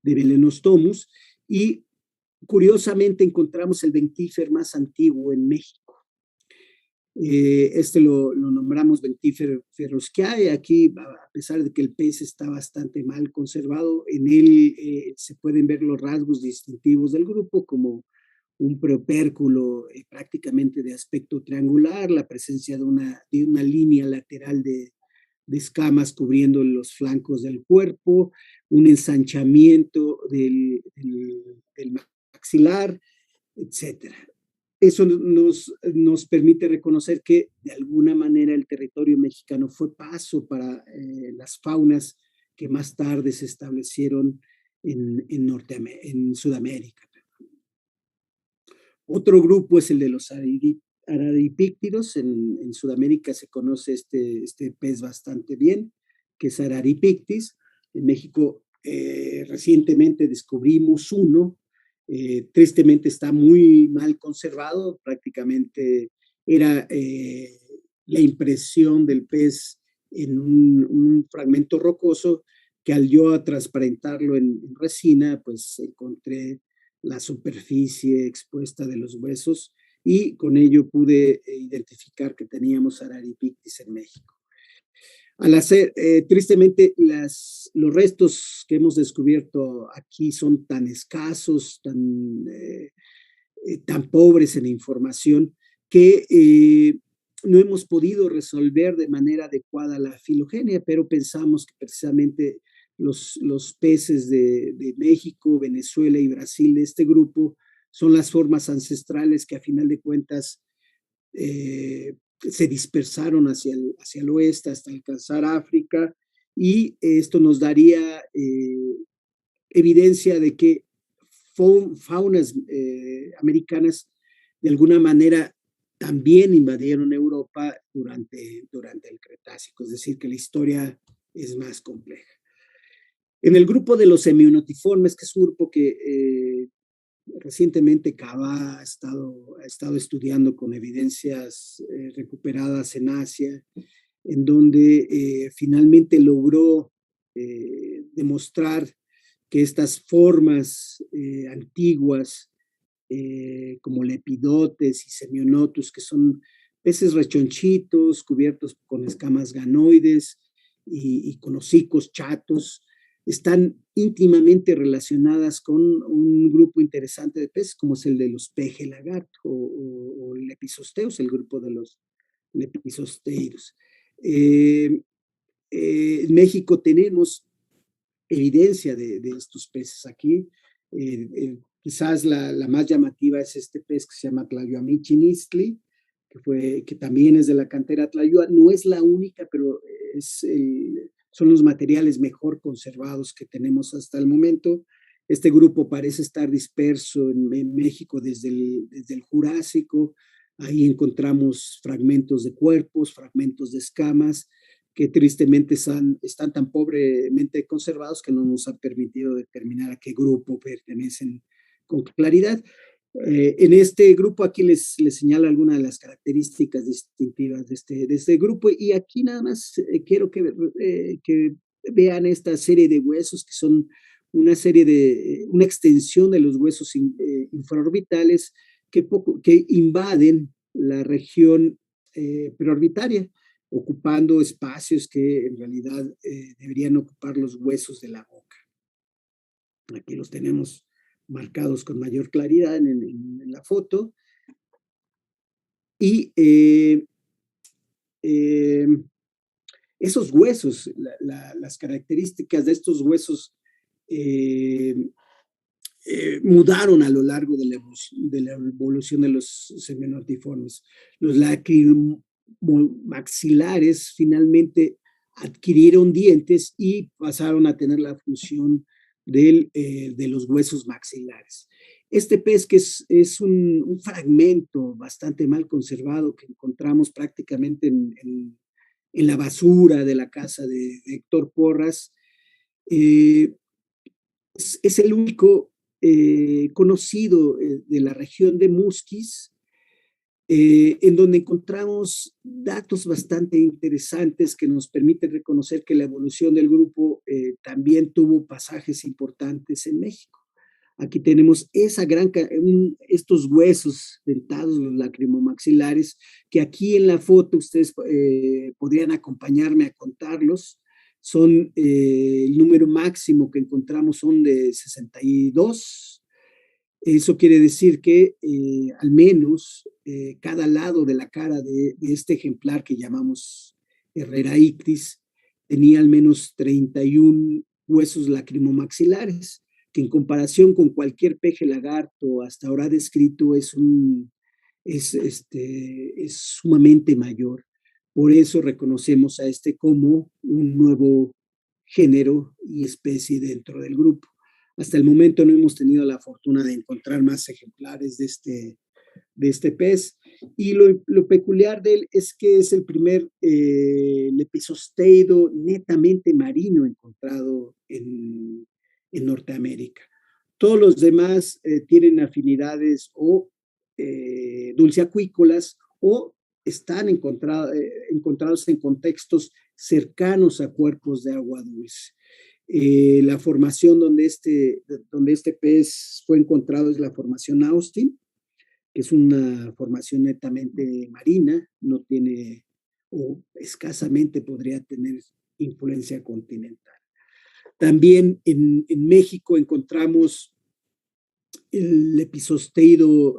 Belenostomos, y curiosamente encontramos el Ventífer más antiguo en México. Este lo nombramos Ventífer ferrusquiae. Aquí, a pesar de que el pez está bastante mal conservado, en él se pueden ver los rasgos distintivos del grupo, como un preopérculo prácticamente de aspecto triangular, la presencia de una línea lateral de escamas cubriendo los flancos del cuerpo, un ensanchamiento del maxilar, etcétera. Eso nos permite reconocer que de alguna manera el territorio mexicano fue paso para las faunas que más tarde se establecieron en Sudamérica. Otro grupo es el de los araripíctidos. En Sudamérica se conoce este pez bastante bien, que es Araripictis. En México recientemente descubrimos uno. Tristemente está muy mal conservado, prácticamente era la impresión del pez en un fragmento rocoso que al yo transparentarlo en resina, pues encontré la superficie expuesta de los huesos y con ello pude identificar que teníamos Araripictis en México. Al hacer, tristemente, los restos que hemos descubierto aquí son tan escasos, tan pobres en información, que no hemos podido resolver de manera adecuada la filogenia, pero pensamos que precisamente los peces de México, Venezuela y Brasil de este grupo son las formas ancestrales que a final de cuentas se dispersaron hacia el oeste hasta alcanzar África, y esto nos daría evidencia de que faunas americanas de alguna manera también invadieron Europa durante el Cretácico, es decir, que la historia es más compleja. En el grupo de los semionotiformes, que es un grupo que recientemente Cava ha estado estudiando con evidencias recuperadas en Asia, en donde finalmente logró demostrar que estas formas antiguas, como Lepidotes y Semionotus, que son peces rechonchitos cubiertos con escamas ganoides y con hocicos chatos, están íntimamente relacionadas con un grupo interesante de peces, como es el de los peje lagarto o Lepisosteus, el grupo de los Lepisosteiros. En México tenemos evidencia de estos peces aquí. Quizás la más llamativa es este pez que se llama Tlayuamichinistli, que también es de la cantera Tlayua. No es la única, pero son los materiales mejor conservados que tenemos hasta el momento. Este grupo parece estar disperso en México desde el Jurásico. Ahí encontramos fragmentos de cuerpos, fragmentos de escamas, que tristemente están tan pobremente conservados que no nos han permitido determinar a qué grupo pertenecen con claridad. En este grupo aquí les señalo algunas de las características distintivas de este grupo, y aquí nada más quiero que vean esta serie de huesos que son una extensión de los huesos infraorbitales que invaden la región preorbitaria. ocupando espacios que en realidad deberían ocupar los huesos de la boca. Aquí los tenemos marcados con mayor claridad en la foto. Y esos huesos, las características de estos huesos mudaron a lo largo de la evolución de los seminotiformes. Los lacrimomaxilares finalmente adquirieron dientes y pasaron a tener la función de los huesos maxilares. Este pez, que es un fragmento bastante mal conservado que encontramos prácticamente en la basura de la casa de Héctor Porras, es el único conocido de la región de Musquis, en donde encontramos datos bastante interesantes que nos permiten reconocer que la evolución del grupo también tuvo pasajes importantes en México. Aquí tenemos estos huesos dentados, los lacrimomaxilares, que aquí en la foto ustedes podrían acompañarme a contarlos. Son el número máximo que encontramos son de 62. Eso quiere decir que al menos cada lado de la cara de este ejemplar que llamamos Herreraictis tenía al menos 31 huesos lacrimomaxilares, que en comparación con cualquier peje lagarto hasta ahora descrito es sumamente mayor. Por eso reconocemos a este como un nuevo género y especie dentro del grupo. Hasta el momento no hemos tenido la fortuna de encontrar más ejemplares de este pez. Y lo peculiar de él es que es el primer lepizosteido netamente marino encontrado en Norteamérica. Todos los demás tienen afinidades o dulceacuícolas o están encontrados en contextos cercanos a cuerpos de agua dulce. La formación donde este pez fue encontrado es la formación Austin, que es una formación netamente marina, no tiene o escasamente podría tener influencia continental. También en México encontramos el lepizosteido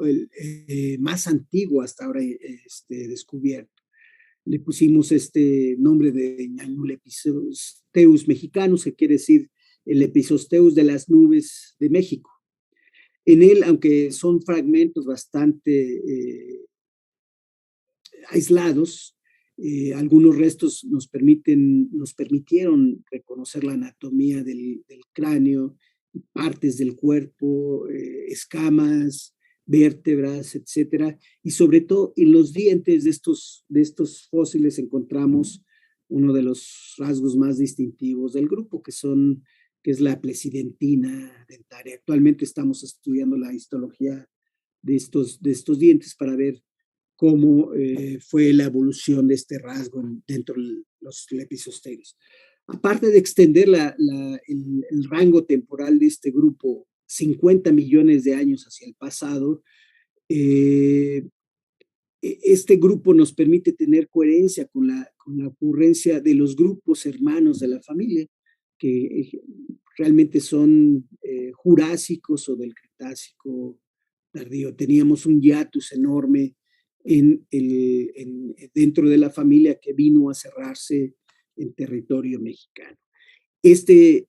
más antiguo hasta ahora descubierto. Le pusimos este nombre de Ñañulepizosteus mexicanus, que quiere decir el Lepizosteus de las nubes de México. En él, aunque son fragmentos bastante aislados, algunos restos nos permitieron reconocer la anatomía del cráneo, partes del cuerpo, escamas, vértebras, etcétera, y sobre todo en los dientes de estos fósiles encontramos uno de los rasgos más distintivos del grupo, que es la plesidentina dentaria. Actualmente estamos estudiando la histología de estos dientes para ver cómo fue la evolución de este rasgo dentro de los lepizosteidos. Aparte de extender el rango temporal de este grupo 50 millones de años hacia el pasado, este grupo nos permite tener coherencia con la ocurrencia de los grupos hermanos de la familia, que realmente son jurásicos o del Cretácico tardío. Teníamos un hiatus enorme dentro de la familia que vino a cerrarse en territorio mexicano. Estos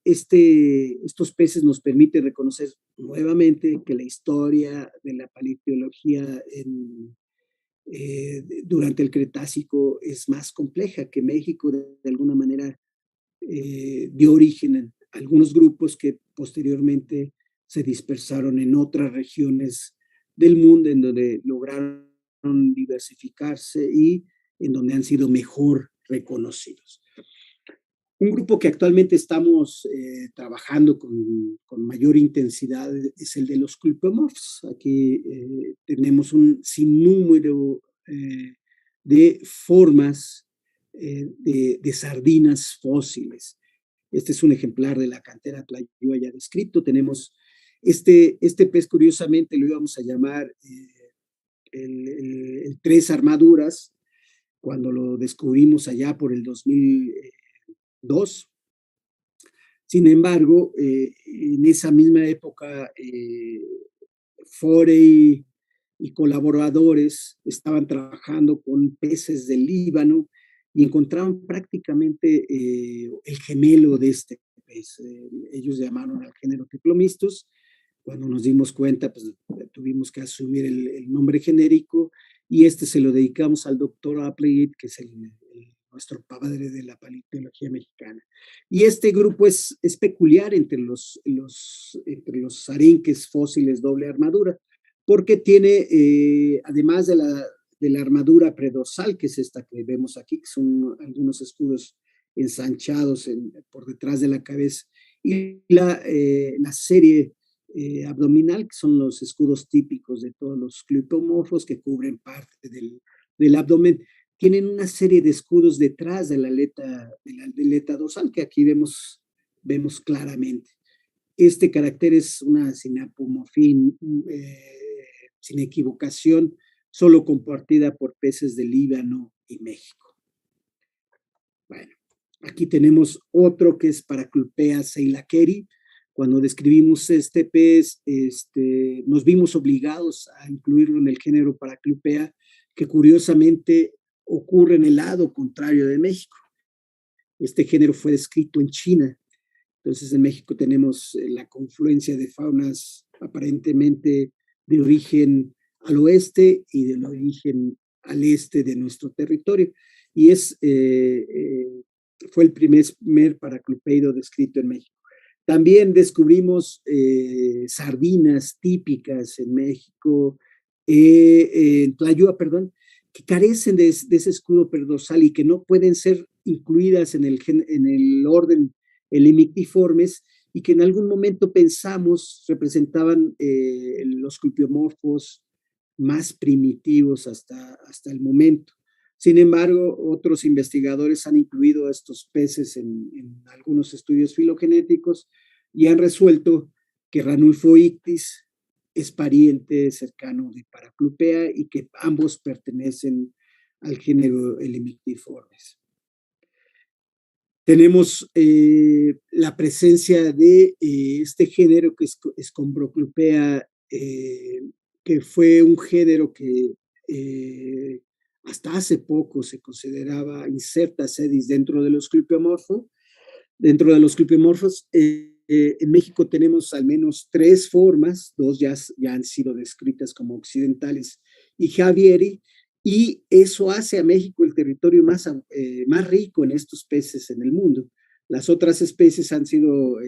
peces nos permiten reconocer nuevamente que la historia de la paleontología durante el Cretácico es más compleja, que México de alguna manera dio origen a algunos grupos que posteriormente se dispersaron en otras regiones del mundo, en donde lograron diversificarse y en donde han sido mejor reconocidos. Un grupo que actualmente estamos trabajando con mayor intensidad es el de los culpomorphs. Aquí tenemos un sinnúmero de formas de sardinas fósiles. Este es un ejemplar de la cantera Tlayuya ya descrito. Tenemos este pez, curiosamente lo íbamos a llamar el tres armaduras, cuando lo descubrimos allá por el 2002. Sin embargo, en esa misma época, Forey y colaboradores estaban trabajando con peces del Líbano y encontraron prácticamente el gemelo de este pez. Ellos llamaron al género Triplomistus. Cuando nos dimos cuenta, pues tuvimos que asumir el nombre genérico y este se lo dedicamos al doctor Applegate, que es nuestro padre de la paleontología mexicana. Y este grupo es peculiar entre los arenques fósiles doble armadura, porque tiene, además de la armadura predorsal, que es esta que vemos aquí, que son algunos escudos ensanchados por detrás de la cabeza, y la serie abdominal, que son los escudos típicos de todos los clipomorfos que cubren parte del abdomen. Tienen una serie de escudos detrás de la aleta dorsal, que aquí vemos claramente. Este carácter es una sinapomorfía sin equivocación, solo compartida por peces del Líbano y México. Bueno, aquí tenemos otro que es Paraclupea ceylakeri. Cuando describimos este pez, nos vimos obligados a incluirlo en el género Paraclupea, que curiosamente ocurre en el lado contrario de México. Este género fue descrito en China. Entonces, en México tenemos la confluencia de faunas aparentemente de origen al oeste y del origen al este de nuestro territorio. Y fue el primer paraclupeido descrito en México. También descubrimos sardinas típicas en México, en Tlayúa, perdón, que carecen de ese escudo predorsal y que no pueden ser incluidas en el orden Helimictiformes, y que en algún momento pensamos representaban los culpiomorfos más primitivos hasta el momento. Sin embargo, otros investigadores han incluido a estos peces en algunos estudios filogenéticos y han resuelto que Ranulfo ictis es pariente cercano de Paraclupea y que ambos pertenecen al género Helimictiformes. Tenemos la presencia de este género que es Scombroclupea, que fue un género que hasta hace poco se consideraba incerta sedis dentro de los clipiomorfos. Dentro de los clipiomorfos, en México tenemos al menos 3 formas, 2 ya han sido descritas como occidentales y Javieri, y eso hace a México el territorio más rico en estos peces en el mundo. Las otras especies han sido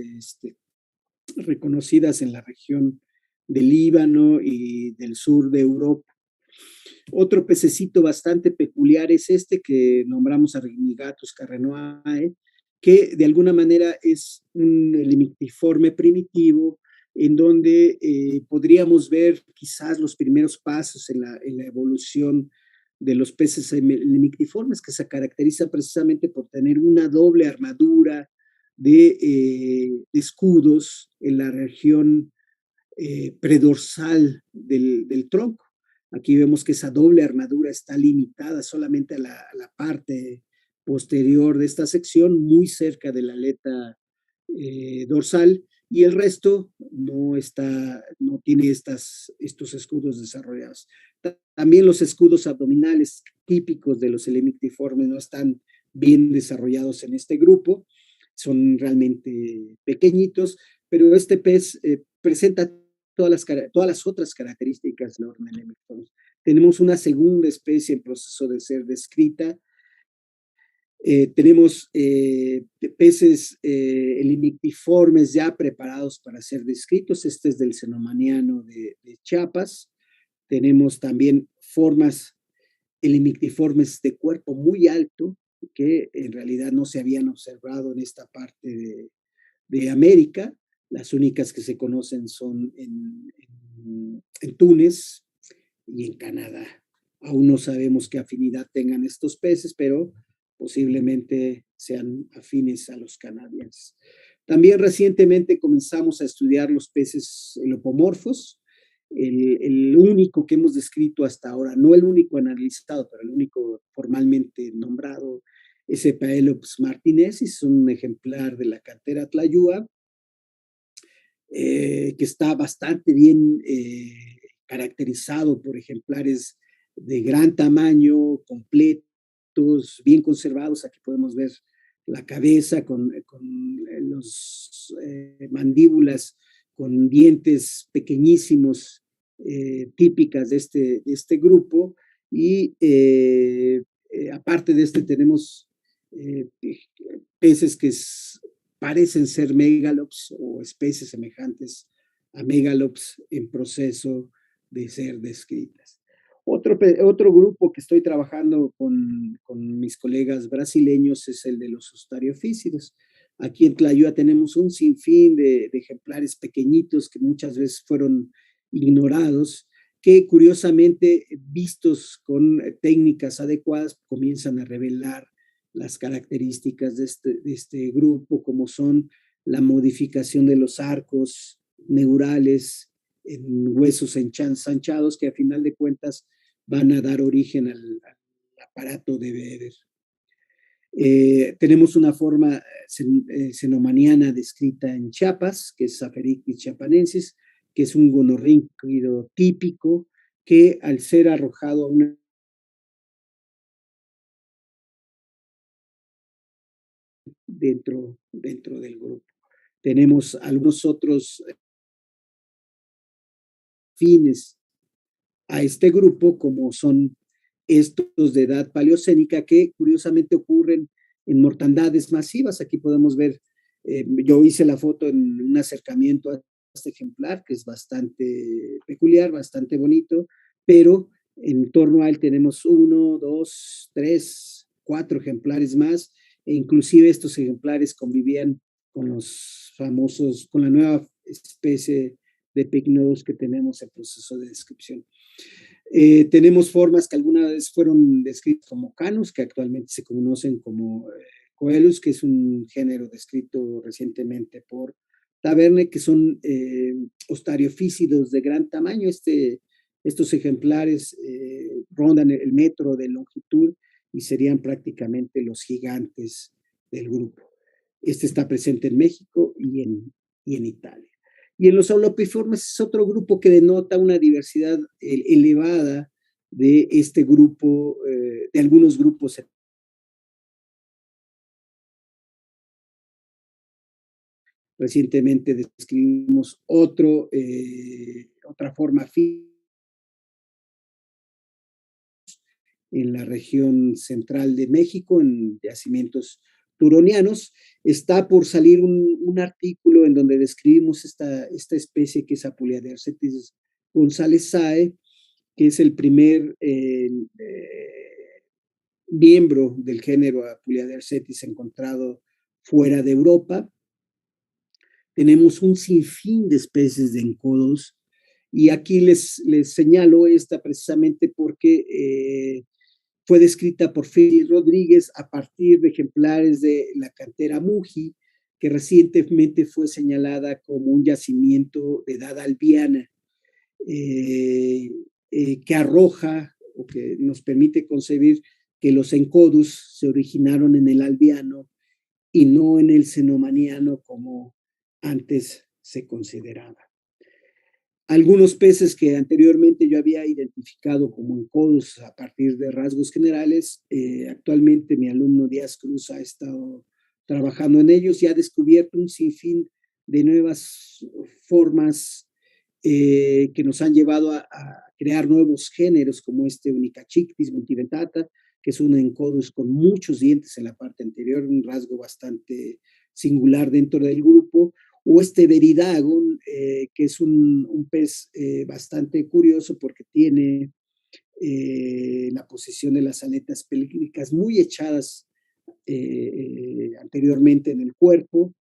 reconocidas en la región del Líbano y del sur de Europa. Otro pececito bastante peculiar es este que nombramos Arignigatus carrenoae, que de alguna manera es un helimictiforme primitivo, en donde podríamos ver quizás los primeros pasos en la evolución de los peces helimictiformes, que se caracteriza precisamente por tener una doble armadura de escudos en la región predorsal del tronco. Aquí vemos que esa doble armadura está limitada solamente a la parte posterior de esta sección, muy cerca de la aleta dorsal, y el resto no tiene estos escudos desarrollados. También los escudos abdominales típicos de los helimictiformes no están bien desarrollados en este grupo, son realmente pequeñitos, pero este pez presenta todas las otras características del orden Helimictiformes. Tenemos una segunda especie en proceso de ser descrita. Tenemos peces helimictiformes ya preparados para ser descritos. Este es del Cenomaniano de Chiapas. Tenemos también formas helimictiformes de cuerpo muy alto, que en realidad no se habían observado en esta parte de América. Las únicas que se conocen son en Túnez y en Canadá. Aún no sabemos qué afinidad tengan estos peces, pero posiblemente sean afines a los canadienses. También recientemente comenzamos a estudiar los peces helopomorfos, el único que hemos descrito hasta ahora, no el único analizado, pero el único formalmente nombrado, es Epaelops martinensis, es un ejemplar de la cantera Tlayúa, que está bastante bien caracterizado por ejemplares de gran tamaño, completos, bien conservados. Aquí podemos ver la cabeza con los mandíbulas con dientes pequeñísimos, típicas de este grupo. Y aparte de este tenemos peces que parecen ser megalops o especies semejantes a megalops en proceso de ser descritas. Otro grupo que estoy trabajando con mis colegas brasileños es el de los ostariofícidos. Aquí en Tlayúa tenemos un sinfín de ejemplares pequeñitos que muchas veces fueron ignorados, que curiosamente, vistos con técnicas adecuadas, comienzan a revelar las características de este grupo, como son la modificación de los arcos neurales en huesos ensanchados, que a final de cuentas van a dar origen al aparato de Weber. Tenemos una forma cenomaniana descrita en Chiapas, que es Saphirictis chiapanensis, que es un gonorrínquido típico que al ser arrojado a una dentro del grupo. Tenemos algunos otros fines a este grupo, como son estos de edad paleocénica, que curiosamente ocurren en mortandades masivas. Aquí podemos ver, yo hice la foto en un acercamiento a este ejemplar, que es bastante peculiar, bastante bonito, pero en torno a él tenemos 1, 2, 3, 4 ejemplares más, e inclusive estos ejemplares convivían con los famosos, con la nueva especie de picnodos que tenemos en proceso de descripción. Tenemos formas que alguna vez fueron descritas como canus, que actualmente se conocen como coelus, que es un género descrito recientemente por Taverne, que son ostariofícidos de gran tamaño. Estos ejemplares rondan el metro de longitud y serían prácticamente los gigantes del grupo. Este está presente en México y en Italia. Y en los aulopiformes es otro grupo que denota una diversidad elevada de este grupo, de algunos grupos. Recientemente describimos otra forma en la región central de México, en yacimientos turonianos. Está por salir un artículo en donde describimos esta especie que es Apuleiadrcetis gonzalezae, que es el primer miembro del género Apuleiadrcetis encontrado fuera de Europa. Tenemos un sinfín de especies de encodos, y aquí les señalo esta precisamente porque fue descrita por Félix Rodríguez a partir de ejemplares de la cantera Muji, que recientemente fue señalada como un yacimiento de edad albiana, que arroja o que nos permite concebir que los encodus se originaron en el albiano y no en el cenomaniano como antes se consideraba. Algunos peces que anteriormente yo había identificado como encodus a partir de rasgos generales, actualmente mi alumno Díaz Cruz ha estado trabajando en ellos y ha descubierto un sinfín de nuevas formas que nos han llevado a crear nuevos géneros como este Unicachictis multiventata, que es un encodus con muchos dientes en la parte anterior, un rasgo bastante singular dentro del grupo, o este Veridagon, que es un pez bastante curioso porque tiene la posición de las aletas pélvicas muy echadas anteriormente en el cuerpo,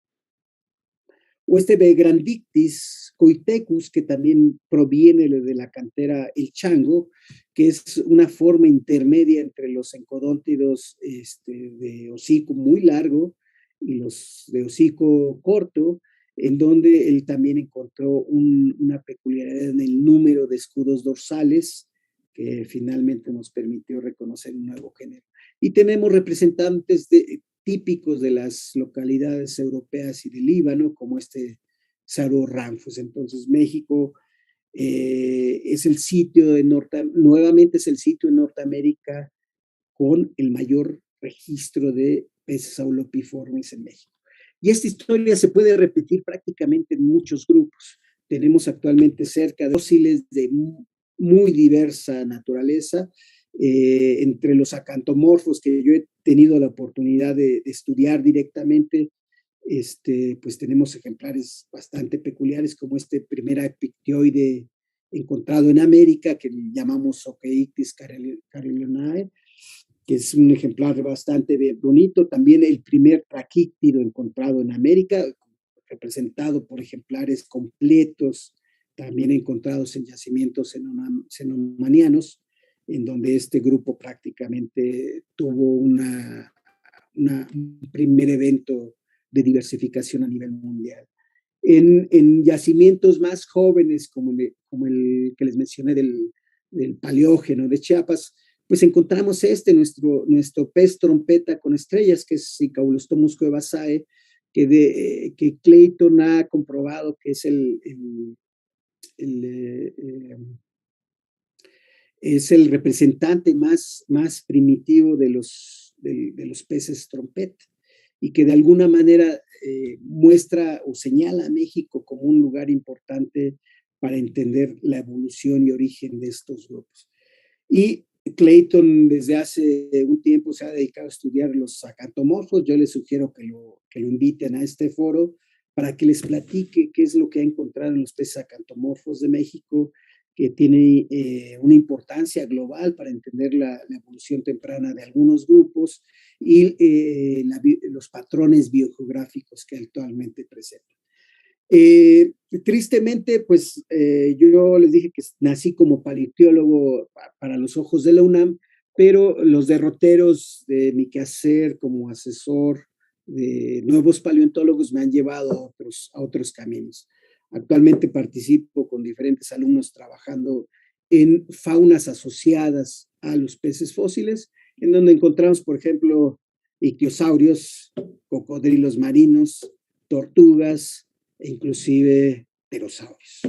o este Begrandictis coitecus, que también proviene de la cantera El Chango, que es una forma intermedia entre los encodóntidos de hocico muy largo y los de hocico corto, en donde él también encontró una peculiaridad en el número de escudos dorsales que finalmente nos permitió reconocer un nuevo género. Y tenemos representantes típicos de las localidades europeas y del Líbano, como este Saurorramphus. Entonces, México es el sitio nuevamente es el sitio en Norteamérica con el mayor registro de peces aulopiformes en México. Y esta historia se puede repetir prácticamente en muchos grupos. Tenemos actualmente cerca de fósiles de muy diversa naturaleza, entre los acantomorfos que yo he tenido la oportunidad de estudiar directamente, pues tenemos ejemplares bastante peculiares como este primer epictioide encontrado en América que llamamos Sokeictis carolinae, que es un ejemplar bastante bonito. También el primer traquíctido encontrado en América, representado por ejemplares completos, también encontrados en yacimientos cenomanianos, en donde este grupo prácticamente tuvo un primer evento de diversificación a nivel mundial. En yacimientos más jóvenes, como el que les mencioné del Paleógeno de Chiapas, pues encontramos nuestro pez trompeta con estrellas, que es Sicaulostommus cuevasae, que Clayton ha comprobado que es es el representante más primitivo de los peces trompeta, y que de alguna manera muestra o señala a México como un lugar importante para entender la evolución y origen de estos grupos. Y Clayton desde hace un tiempo se ha dedicado a estudiar los acantomorfos. Yo les sugiero que lo inviten a este foro para que les platique qué es lo que ha encontrado en los peces acantomorfos de México, que tiene una importancia global para entender la evolución temprana de algunos grupos y los patrones biogeográficos que actualmente presentan. Tristemente, pues yo les dije que nací como paleontólogo para los ojos de la UNAM, pero los derroteros de mi quehacer como asesor de nuevos paleontólogos me han llevado a otros caminos. Actualmente participo con diferentes alumnos trabajando en faunas asociadas a los peces fósiles, en donde encontramos, por ejemplo, ictiosaurios, cocodrilos marinos, tortugas, e inclusive pterosaurios.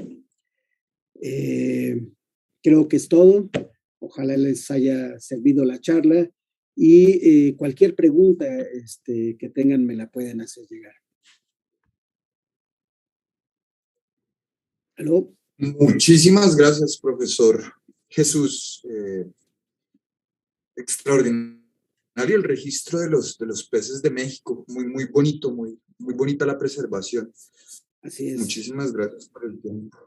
Creo que es todo. Ojalá les haya servido la charla y cualquier pregunta que tengan me la pueden hacer llegar. ¿Aló? Muchísimas gracias, profesor Jesús. Extraordinario el registro de los peces de México. Muy bonito, muy bonita la preservación. Así es. Muchísimas gracias por el tiempo.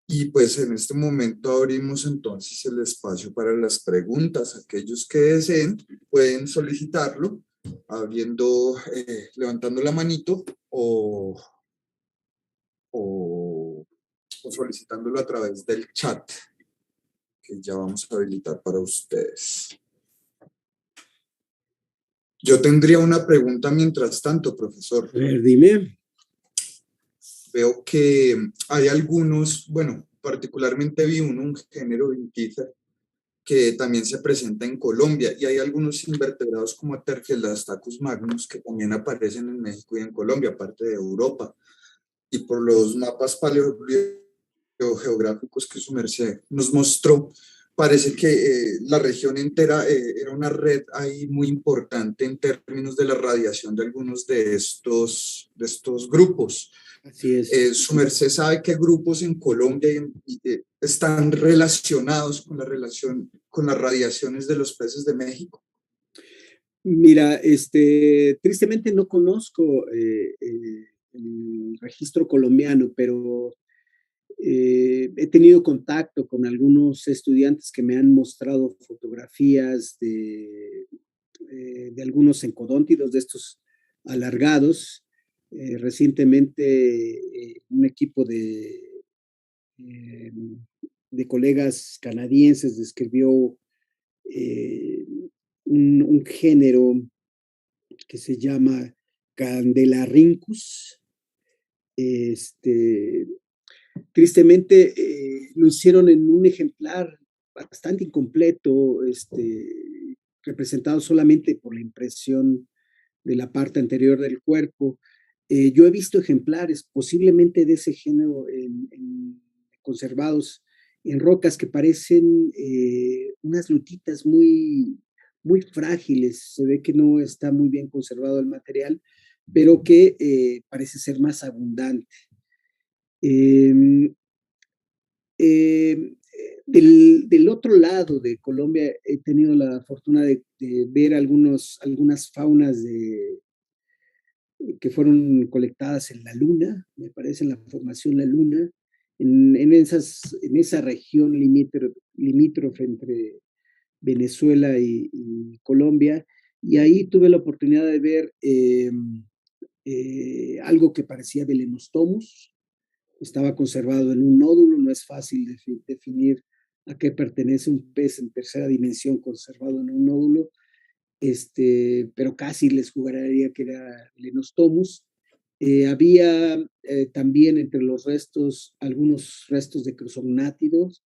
Y pues en este momento abrimos entonces el espacio para las preguntas. Aquellos que deseen pueden solicitarlo levantando la manito o solicitándolo a través del chat que ya vamos a habilitar para ustedes. Yo tendría una pregunta mientras tanto, profesor. A ver, dime. Veo que hay algunos, bueno, particularmente vi un género Vitífer que también se presenta en Colombia, y hay algunos invertebrados como Terfelastacus magnus que también aparecen en México y en Colombia, aparte de Europa. Y por los mapas paleogeográficos que su merced nos mostró, parece que la región entera era una red ahí muy importante en términos de la radiación de algunos de estos grupos. Así es. Su merced sabe qué grupos en Colombia están relacionados con las radiaciones de los peces de México. Mira, tristemente no conozco el registro colombiano, pero he tenido contacto con algunos estudiantes que me han mostrado fotografías de algunos encodóntidos de estos alargados. Recientemente un equipo eh, de colegas canadienses describió un género que se llama Candelarhynchus, Este, tristemente lo hicieron en un ejemplar bastante incompleto, representado solamente por la impresión de la parte anterior del cuerpo. Yo he visto ejemplares posiblemente de ese género conservados en rocas que parecen unas lutitas muy frágiles. Se ve que no está muy bien conservado el material, pero que parece ser más abundante. Eh, del otro lado de Colombia he tenido la fortuna de ver algunas faunas que fueron colectadas en la Luna, me parece, en la formación La Luna, en esa región limítrofe entre Venezuela y Colombia, y ahí tuve la oportunidad de ver algo que parecía Belenostomus. Estaba conservado en un nódulo, no es fácil definir a qué pertenece un pez en tercera dimensión conservado en un nódulo, pero casi les juraría que era Lenostomus. Había también entre los restos algunos restos de crusognátidos,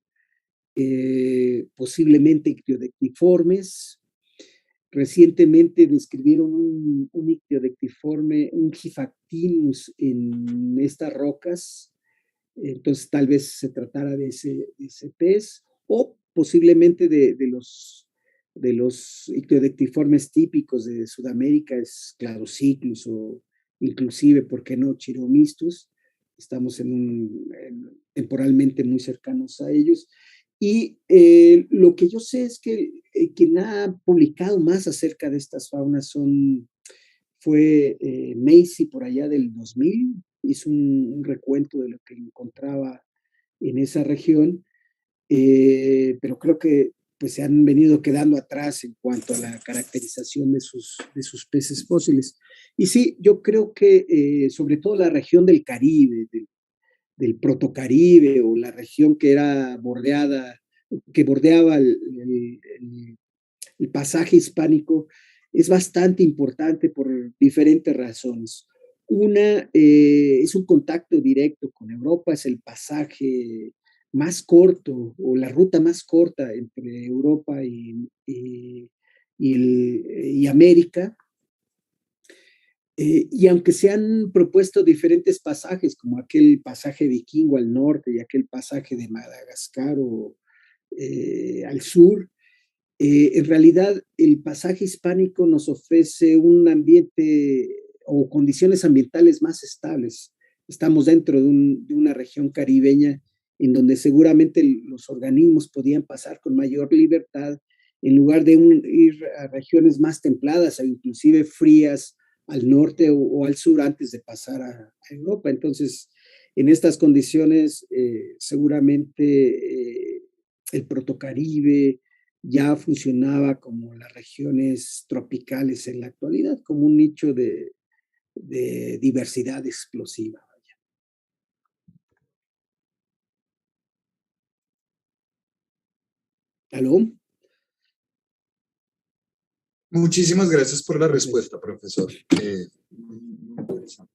posiblemente ictiodectiformes. Recientemente describieron un ictiodectiforme, un Gifactinus en estas rocas, entonces tal vez se tratara de ese pez o posiblemente de los ictiodectiformes típicos de Sudamérica, es Cladociclus o inclusive, ¿por qué no?, Chiromistus. Estamos temporalmente muy cercanos a ellos. Y lo que yo sé es que quien ha publicado más acerca de estas faunas fue Macy por allá del 2000, hizo un recuento de lo que encontraba en esa región, pero creo que pues se han venido quedando atrás en cuanto a la caracterización de sus peces fósiles. Y sí, yo creo que sobre todo la región del Caribe, del Protocaribe, o la región que era que bordeaba el pasaje hispánico, es bastante importante por diferentes razones. Una es un contacto directo con Europa, es el pasaje más corto o la ruta más corta entre Europa y América. Y aunque se han propuesto diferentes pasajes, como aquel pasaje vikingo al norte y aquel pasaje de Madagascar al sur, en realidad, el pasaje hispánico nos ofrece un ambiente o condiciones ambientales más estables. Estamos dentro de una región caribeña en donde seguramente los organismos podían pasar con mayor libertad en lugar de ir a regiones más templadas o inclusive frías al norte o al sur antes de pasar a Europa. Entonces, en estas condiciones, seguramente el Protocaribe ya funcionaba como las regiones tropicales en la actualidad, como un nicho de diversidad explosiva. ¿Aló? Muchísimas gracias por la respuesta, profesor. Muy interesante.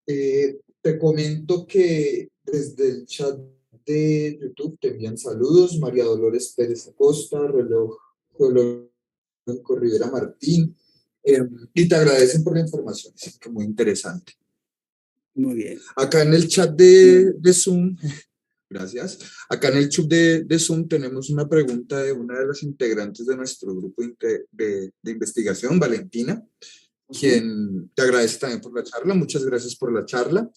Te comento que desde el chat de YouTube te envían saludos. María Dolores Pérez Acosta, Reloj Geológico Rivera Martín, y te agradecen por la información, es que muy interesante. Muy bien. Acá en el chat de Zoom, gracias. Acá en el chat de Zoom tenemos una pregunta de una de las integrantes de nuestro grupo de investigación, Valentina, quien te agradece también por la charla. Muchas gracias por la charla.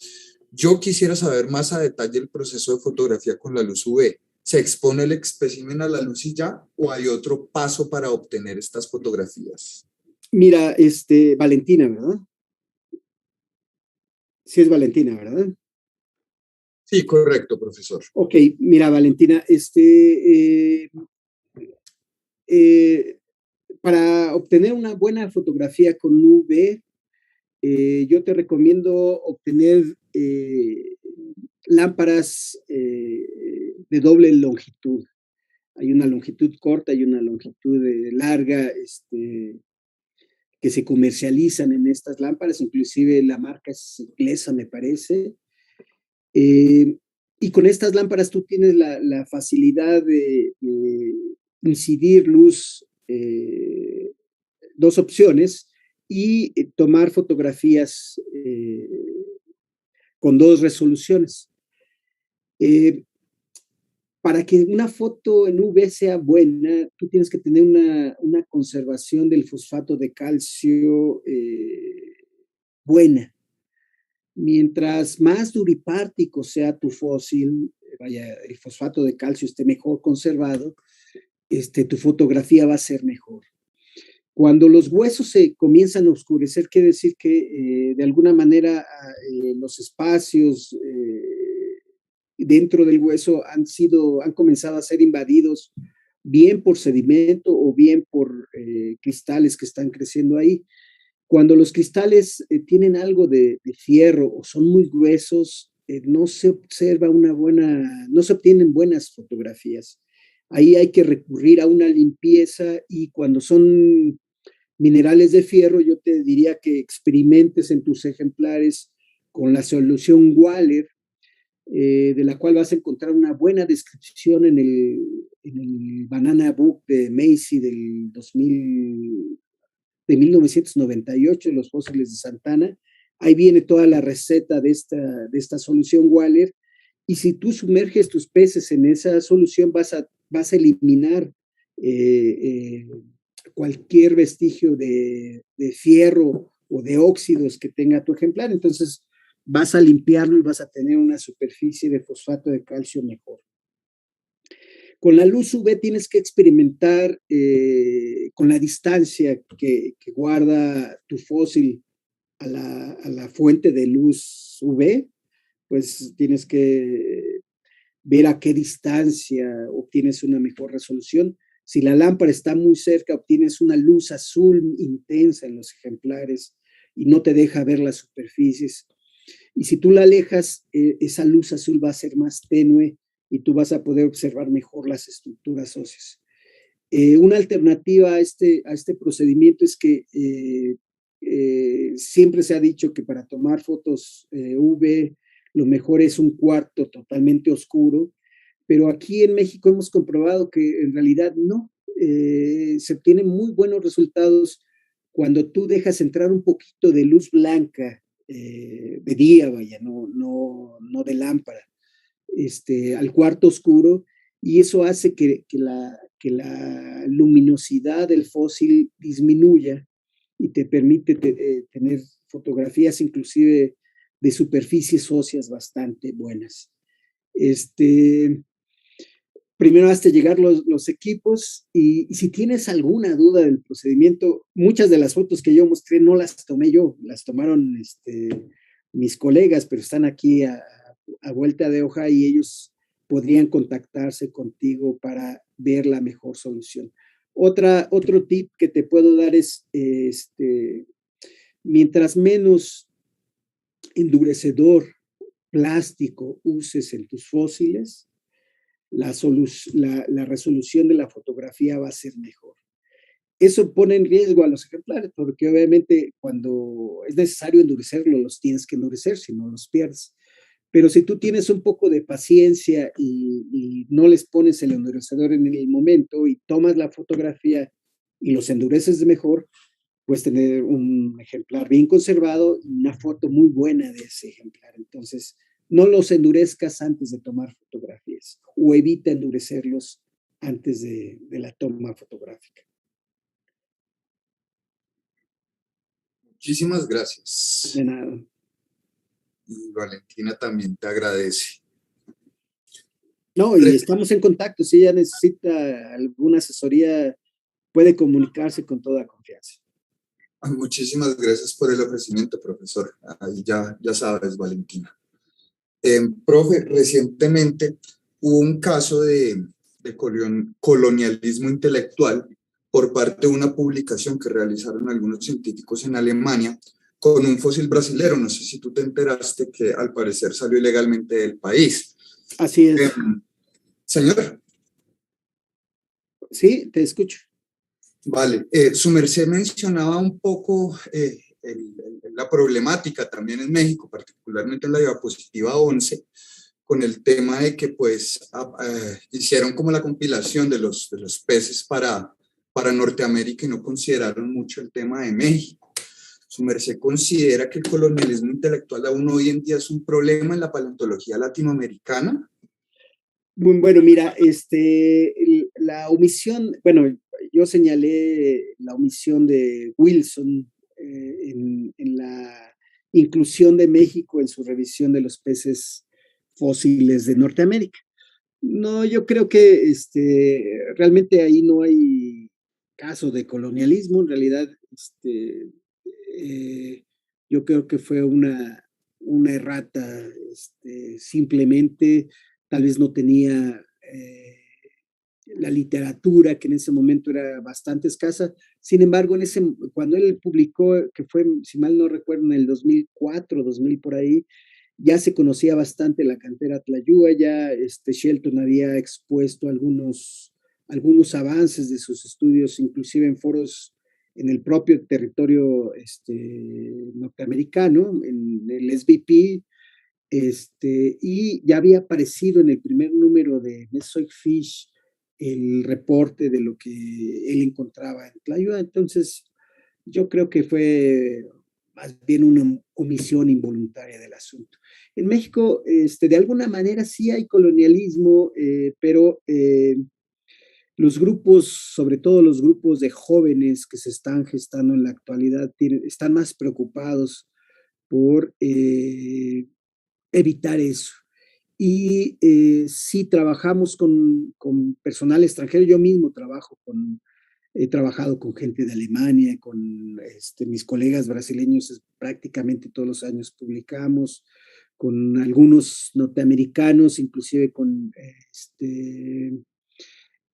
Yo quisiera saber más a detalle el proceso de fotografía con la luz UV. ¿Se expone el espécimen a la luz y ya, o hay otro paso para obtener estas fotografías? Mira, Valentina, ¿verdad? Sí es Valentina, ¿verdad? Sí, correcto, profesor. Ok, mira, Valentina, para obtener una buena fotografía con UV, yo te recomiendo obtener lámparas de doble longitud. Hay una longitud corta y una longitud larga, que que se comercializan en estas lámparas, inclusive la marca es inglesa, me parece. Y con estas lámparas tú tienes la facilidad de incidir luz, dos opciones, y tomar fotografías con dos resoluciones. Para que una foto en UV sea buena, tú tienes que tener una conservación del fosfato de calcio buena. Mientras más duripártico sea tu fósil, vaya, el fosfato de calcio esté mejor conservado, tu fotografía va a ser mejor. Cuando los huesos se comienzan a oscurecer, quiere decir que de alguna manera los espacios dentro del hueso han comenzado a ser invadidos bien por sedimento o bien por cristales que están creciendo ahí. Cuando los cristales tienen algo de fierro o son muy gruesos, no se obtienen buenas fotografías. Ahí hay que recurrir a una limpieza, y cuando son minerales de fierro, yo te diría que experimentes en tus ejemplares con la solución Waller, de la cual vas a encontrar una buena descripción en el Banana Book de Macy de 1998, los fósiles de Santana. Ahí viene toda la receta de esta solución Waller, y si tú sumerges tus peces en esa solución, vas a eliminar cualquier vestigio de fierro o de óxidos que tenga tu ejemplar. Entonces vas a limpiarlo y vas a tener una superficie de fosfato de calcio mejor. Con la luz UV tienes que experimentar con la distancia que guarda tu fósil a la fuente de luz UV, pues tienes que ver a qué distancia obtienes una mejor resolución. Si la lámpara está muy cerca, obtienes una luz azul intensa en los ejemplares y no te deja ver las superficies. Y si tú la alejas, esa luz azul va a ser más tenue y tú vas a poder observar mejor las estructuras óseas. Una alternativa a este procedimiento es que siempre se ha dicho que para tomar fotos UV, lo mejor es un cuarto totalmente oscuro, pero aquí en México hemos comprobado que en realidad no. Se obtienen muy buenos resultados cuando tú dejas entrar un poquito de luz blanca, de día, vaya, no de lámpara, al cuarto oscuro, y eso hace que la luminosidad del fósil disminuya y te permite tener fotografías inclusive de superficies óseas bastante buenas. Primero has de llegar los equipos, y si tienes alguna duda del procedimiento, muchas de las fotos que yo mostré no las tomé yo, las tomaron mis colegas, pero están aquí a vuelta de hoja, y ellos podrían contactarse contigo para ver la mejor solución. Otro tip que te puedo dar es, mientras menos endurecedor plástico uses en tus fósiles, la resolución de la fotografía va a ser mejor. Eso pone en riesgo a los ejemplares, porque obviamente cuando es necesario endurecerlos, los tienes que endurecer, si no los pierdes. Pero si tú tienes un poco de paciencia y no les pones el endurecedor en el momento y tomas la fotografía y los endureces mejor, puedes tener un ejemplar bien conservado y una foto muy buena de ese ejemplar. Entonces, no los endurezcas antes de tomar fotografías, o evita endurecerlos antes de la toma fotográfica. Muchísimas gracias. De nada. Y Valentina también te agradece. No, y estamos en contacto. Si ella necesita alguna asesoría, puede comunicarse con toda confianza. Muchísimas gracias por el ofrecimiento, profesor. Ahí ya sabes, Valentina. Profe, recientemente hubo un caso de colonialismo intelectual por parte de una publicación que realizaron algunos científicos en Alemania con un fósil brasilero. No sé si tú te enteraste que al parecer salió ilegalmente del país. Así es. Señor. Sí, te escucho. Vale, su merced mencionaba un poco la problemática también en México, particularmente en la diapositiva 11, con el tema de que pues hicieron como la compilación de los peces para Norteamérica y no consideraron mucho el tema de México. ¿Su merced considera que el colonialismo intelectual aún hoy en día es un problema en la paleontología latinoamericana? Bueno, mira, la omisión, bueno, yo señalé la omisión de Wilson en la inclusión de México en su revisión de los peces fósiles de Norteamérica. No, yo creo que realmente ahí no hay caso de colonialismo, en realidad eh, yo creo que fue una errata, simplemente tal vez no tenía la literatura que en ese momento era bastante escasa. Sin embargo, cuando él publicó, que fue, si mal no recuerdo, en el 2004, 2000 por ahí, ya se conocía bastante la cantera Tlayúa, ya Shelton había expuesto algunos avances de sus estudios, inclusive en foros en el propio territorio norteamericano, en el SBP, y ya había aparecido en el primer número de Mesozoic Fish el reporte de lo que él encontraba en Tlayúa. Entonces, yo creo que fue más bien una omisión involuntaria del asunto. En México, de alguna manera sí hay colonialismo, pero los grupos, sobre todo los grupos de jóvenes que se están gestando en la actualidad, están más preocupados por evitar eso. Y sí trabajamos con personal extranjero. Yo mismo he trabajado con gente de Alemania, con mis colegas brasileños, prácticamente todos los años publicamos, con algunos norteamericanos, inclusive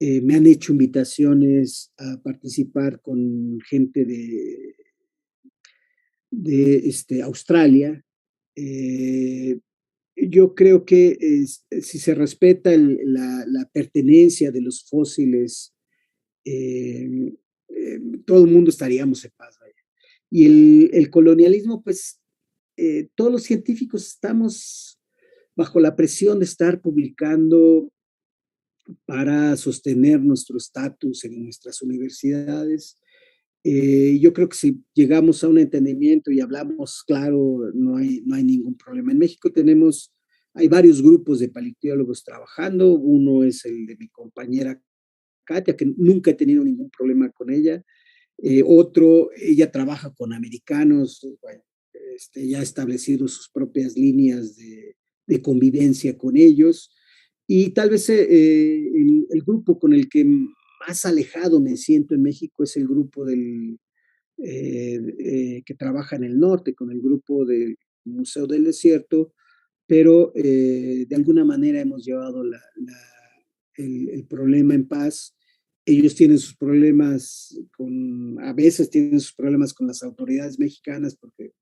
me han hecho invitaciones a participar con gente de Australia. Yo creo que si se respeta la pertenencia de los fósiles, eh, todo el mundo estaríamos en paz. Vaya. Y el colonialismo, pues todos los científicos estamos bajo la presión de estar publicando para sostener nuestro estatus en nuestras universidades. Yo creo que si llegamos a un entendimiento y hablamos claro, no hay ningún problema. En México hay varios grupos de paleontólogos trabajando. Uno es el de mi compañera Katia, que nunca he tenido ningún problema con ella. Ella trabaja con americanos, bueno, ya ha establecido sus propias líneas de convivencia con ellos. Y tal vez el grupo con el que más alejado me siento en México es el grupo que trabaja en el norte, con el grupo del Museo del Desierto, pero de alguna manera hemos llevado el problema en paz. Ellos tienen sus problemas a veces tienen sus problemas con las autoridades mexicanas porque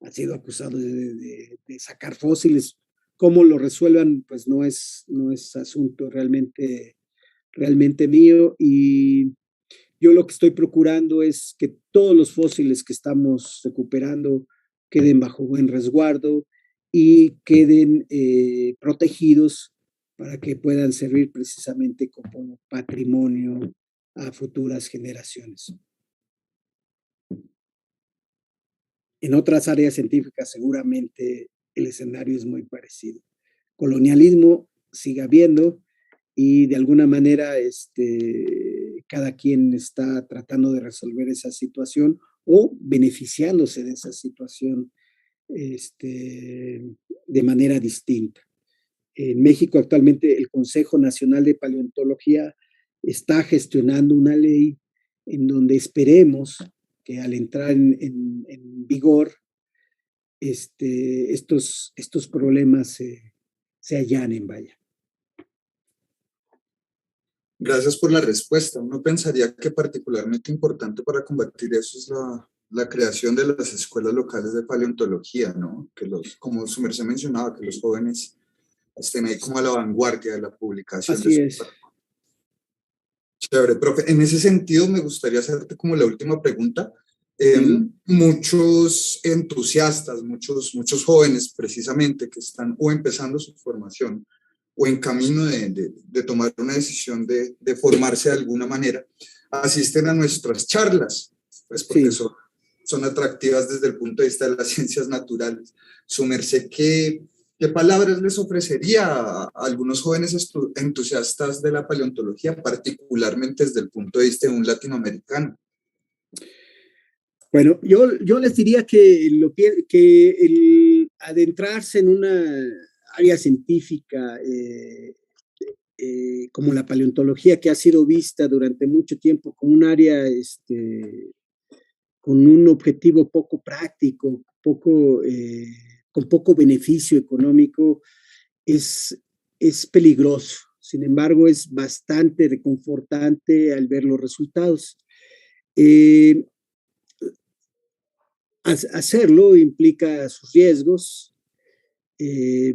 han sido acusados de sacar fósiles. ¿Cómo lo resuelvan? Pues no es asunto realmente mío. Y yo lo que estoy procurando es que todos los fósiles que estamos recuperando queden bajo buen resguardo y queden protegidos para que puedan servir precisamente como patrimonio a futuras generaciones. En otras áreas científicas seguramente el escenario es muy parecido. Colonialismo sigue habiendo y de alguna manera cada quien está tratando de resolver esa situación o beneficiándose de esa situación de manera distinta. En México actualmente el Consejo Nacional de Paleontología está gestionando una ley en donde esperemos que al entrar en vigor estos problemas se allanen, vaya. Gracias por la respuesta. Uno pensaría que particularmente importante para combatir eso es la creación de las escuelas locales de paleontología, ¿no? Como su merced mencionaba, que los jóvenes estén ahí como a la vanguardia de la publicación. Así es. Chévere, profe. En ese sentido, me gustaría hacerte como la última pregunta. Muchos entusiastas, muchos jóvenes precisamente que están o empezando su formación o en camino de tomar una decisión de formarse de alguna manera, asisten a nuestras charlas, pues porque Sí. son atractivas desde el punto de vista de las ciencias naturales. Su merced, ¿qué palabras les ofrecería a algunos jóvenes entusiastas de la paleontología, particularmente desde el punto de vista de un latinoamericano? Bueno, yo les diría que, que el adentrarse en una área científica como la paleontología, que ha sido vista durante mucho tiempo como un área con un objetivo poco práctico, con poco beneficio económico, es, es peligroso. Sin embargo, es bastante reconfortante al ver los resultados. Eh, Hacerlo implica sus riesgos,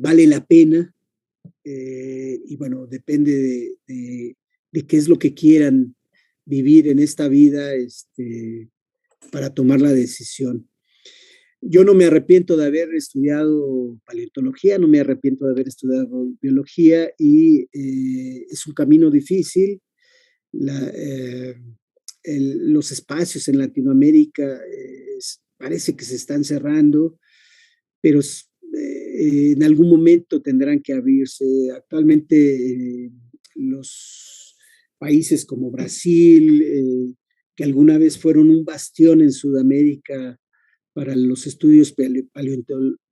vale la pena, y bueno, depende de qué es lo que quieran vivir en esta vida para tomar la decisión. Yo no me arrepiento de haber estudiado paleontología, no me arrepiento de haber estudiado biología y es un camino difícil. La, los espacios en Latinoamérica parece que se están cerrando, pero en algún momento tendrán que abrirse. Actualmente los países como Brasil, que alguna vez fueron un bastión en Sudamérica para los estudios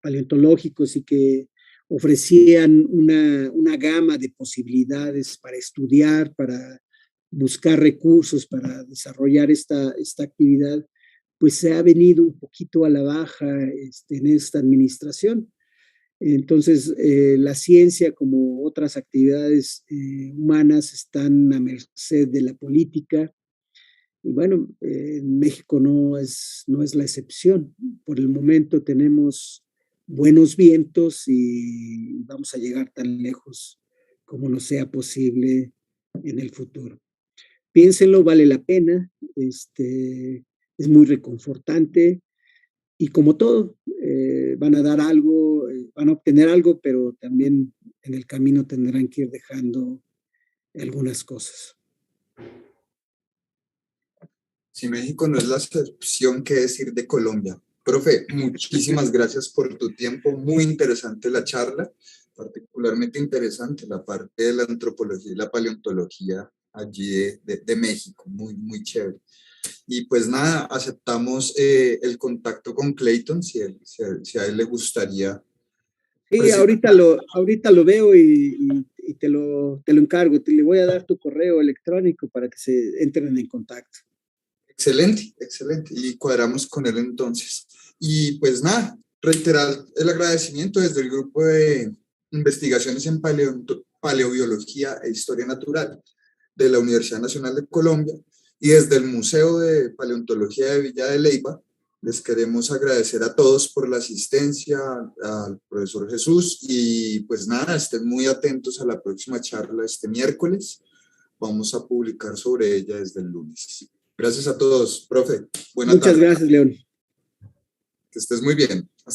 paleontológicos y que ofrecían una gama de posibilidades para estudiar, para buscar recursos, para desarrollar esta actividad, pues se ha venido un poquito a la baja en esta administración. Entonces, la ciencia, como otras actividades humanas, están a merced de la política. Y bueno, en México no es la excepción. Por el momento tenemos buenos vientos y vamos a llegar tan lejos como nos sea posible en el futuro. Piénsenlo, vale la pena, es muy reconfortante y como todo, van a dar algo, van a obtener algo, pero también en el camino tendrán que ir dejando algunas cosas. Si México no es la excepción, ¿qué decir de Colombia? Profe, muchísimas gracias por tu tiempo, muy interesante la charla, particularmente interesante la parte de la antropología y la paleontología allí de México, muy chévere. Y pues nada, aceptamos el contacto con Clayton si a él le gustaría Sí, presentar. ahorita lo veo y te lo encargo. Le voy a dar tu correo electrónico para que se entren en contacto. Excelente. Y cuadramos con él entonces. Y pues nada, reiterar el agradecimiento desde el grupo de investigaciones en paleobiología e historia natural de la Universidad Nacional de Colombia y desde el Museo de Paleontología de Villa de Leyva. Les queremos agradecer a todos por la asistencia, al profesor Jesús, y pues nada, estén muy atentos a la próxima charla este miércoles. Vamos a publicar sobre ella desde el lunes. Gracias a todos, profe. Buena tarde. Muchas gracias, León. Que estés muy bien.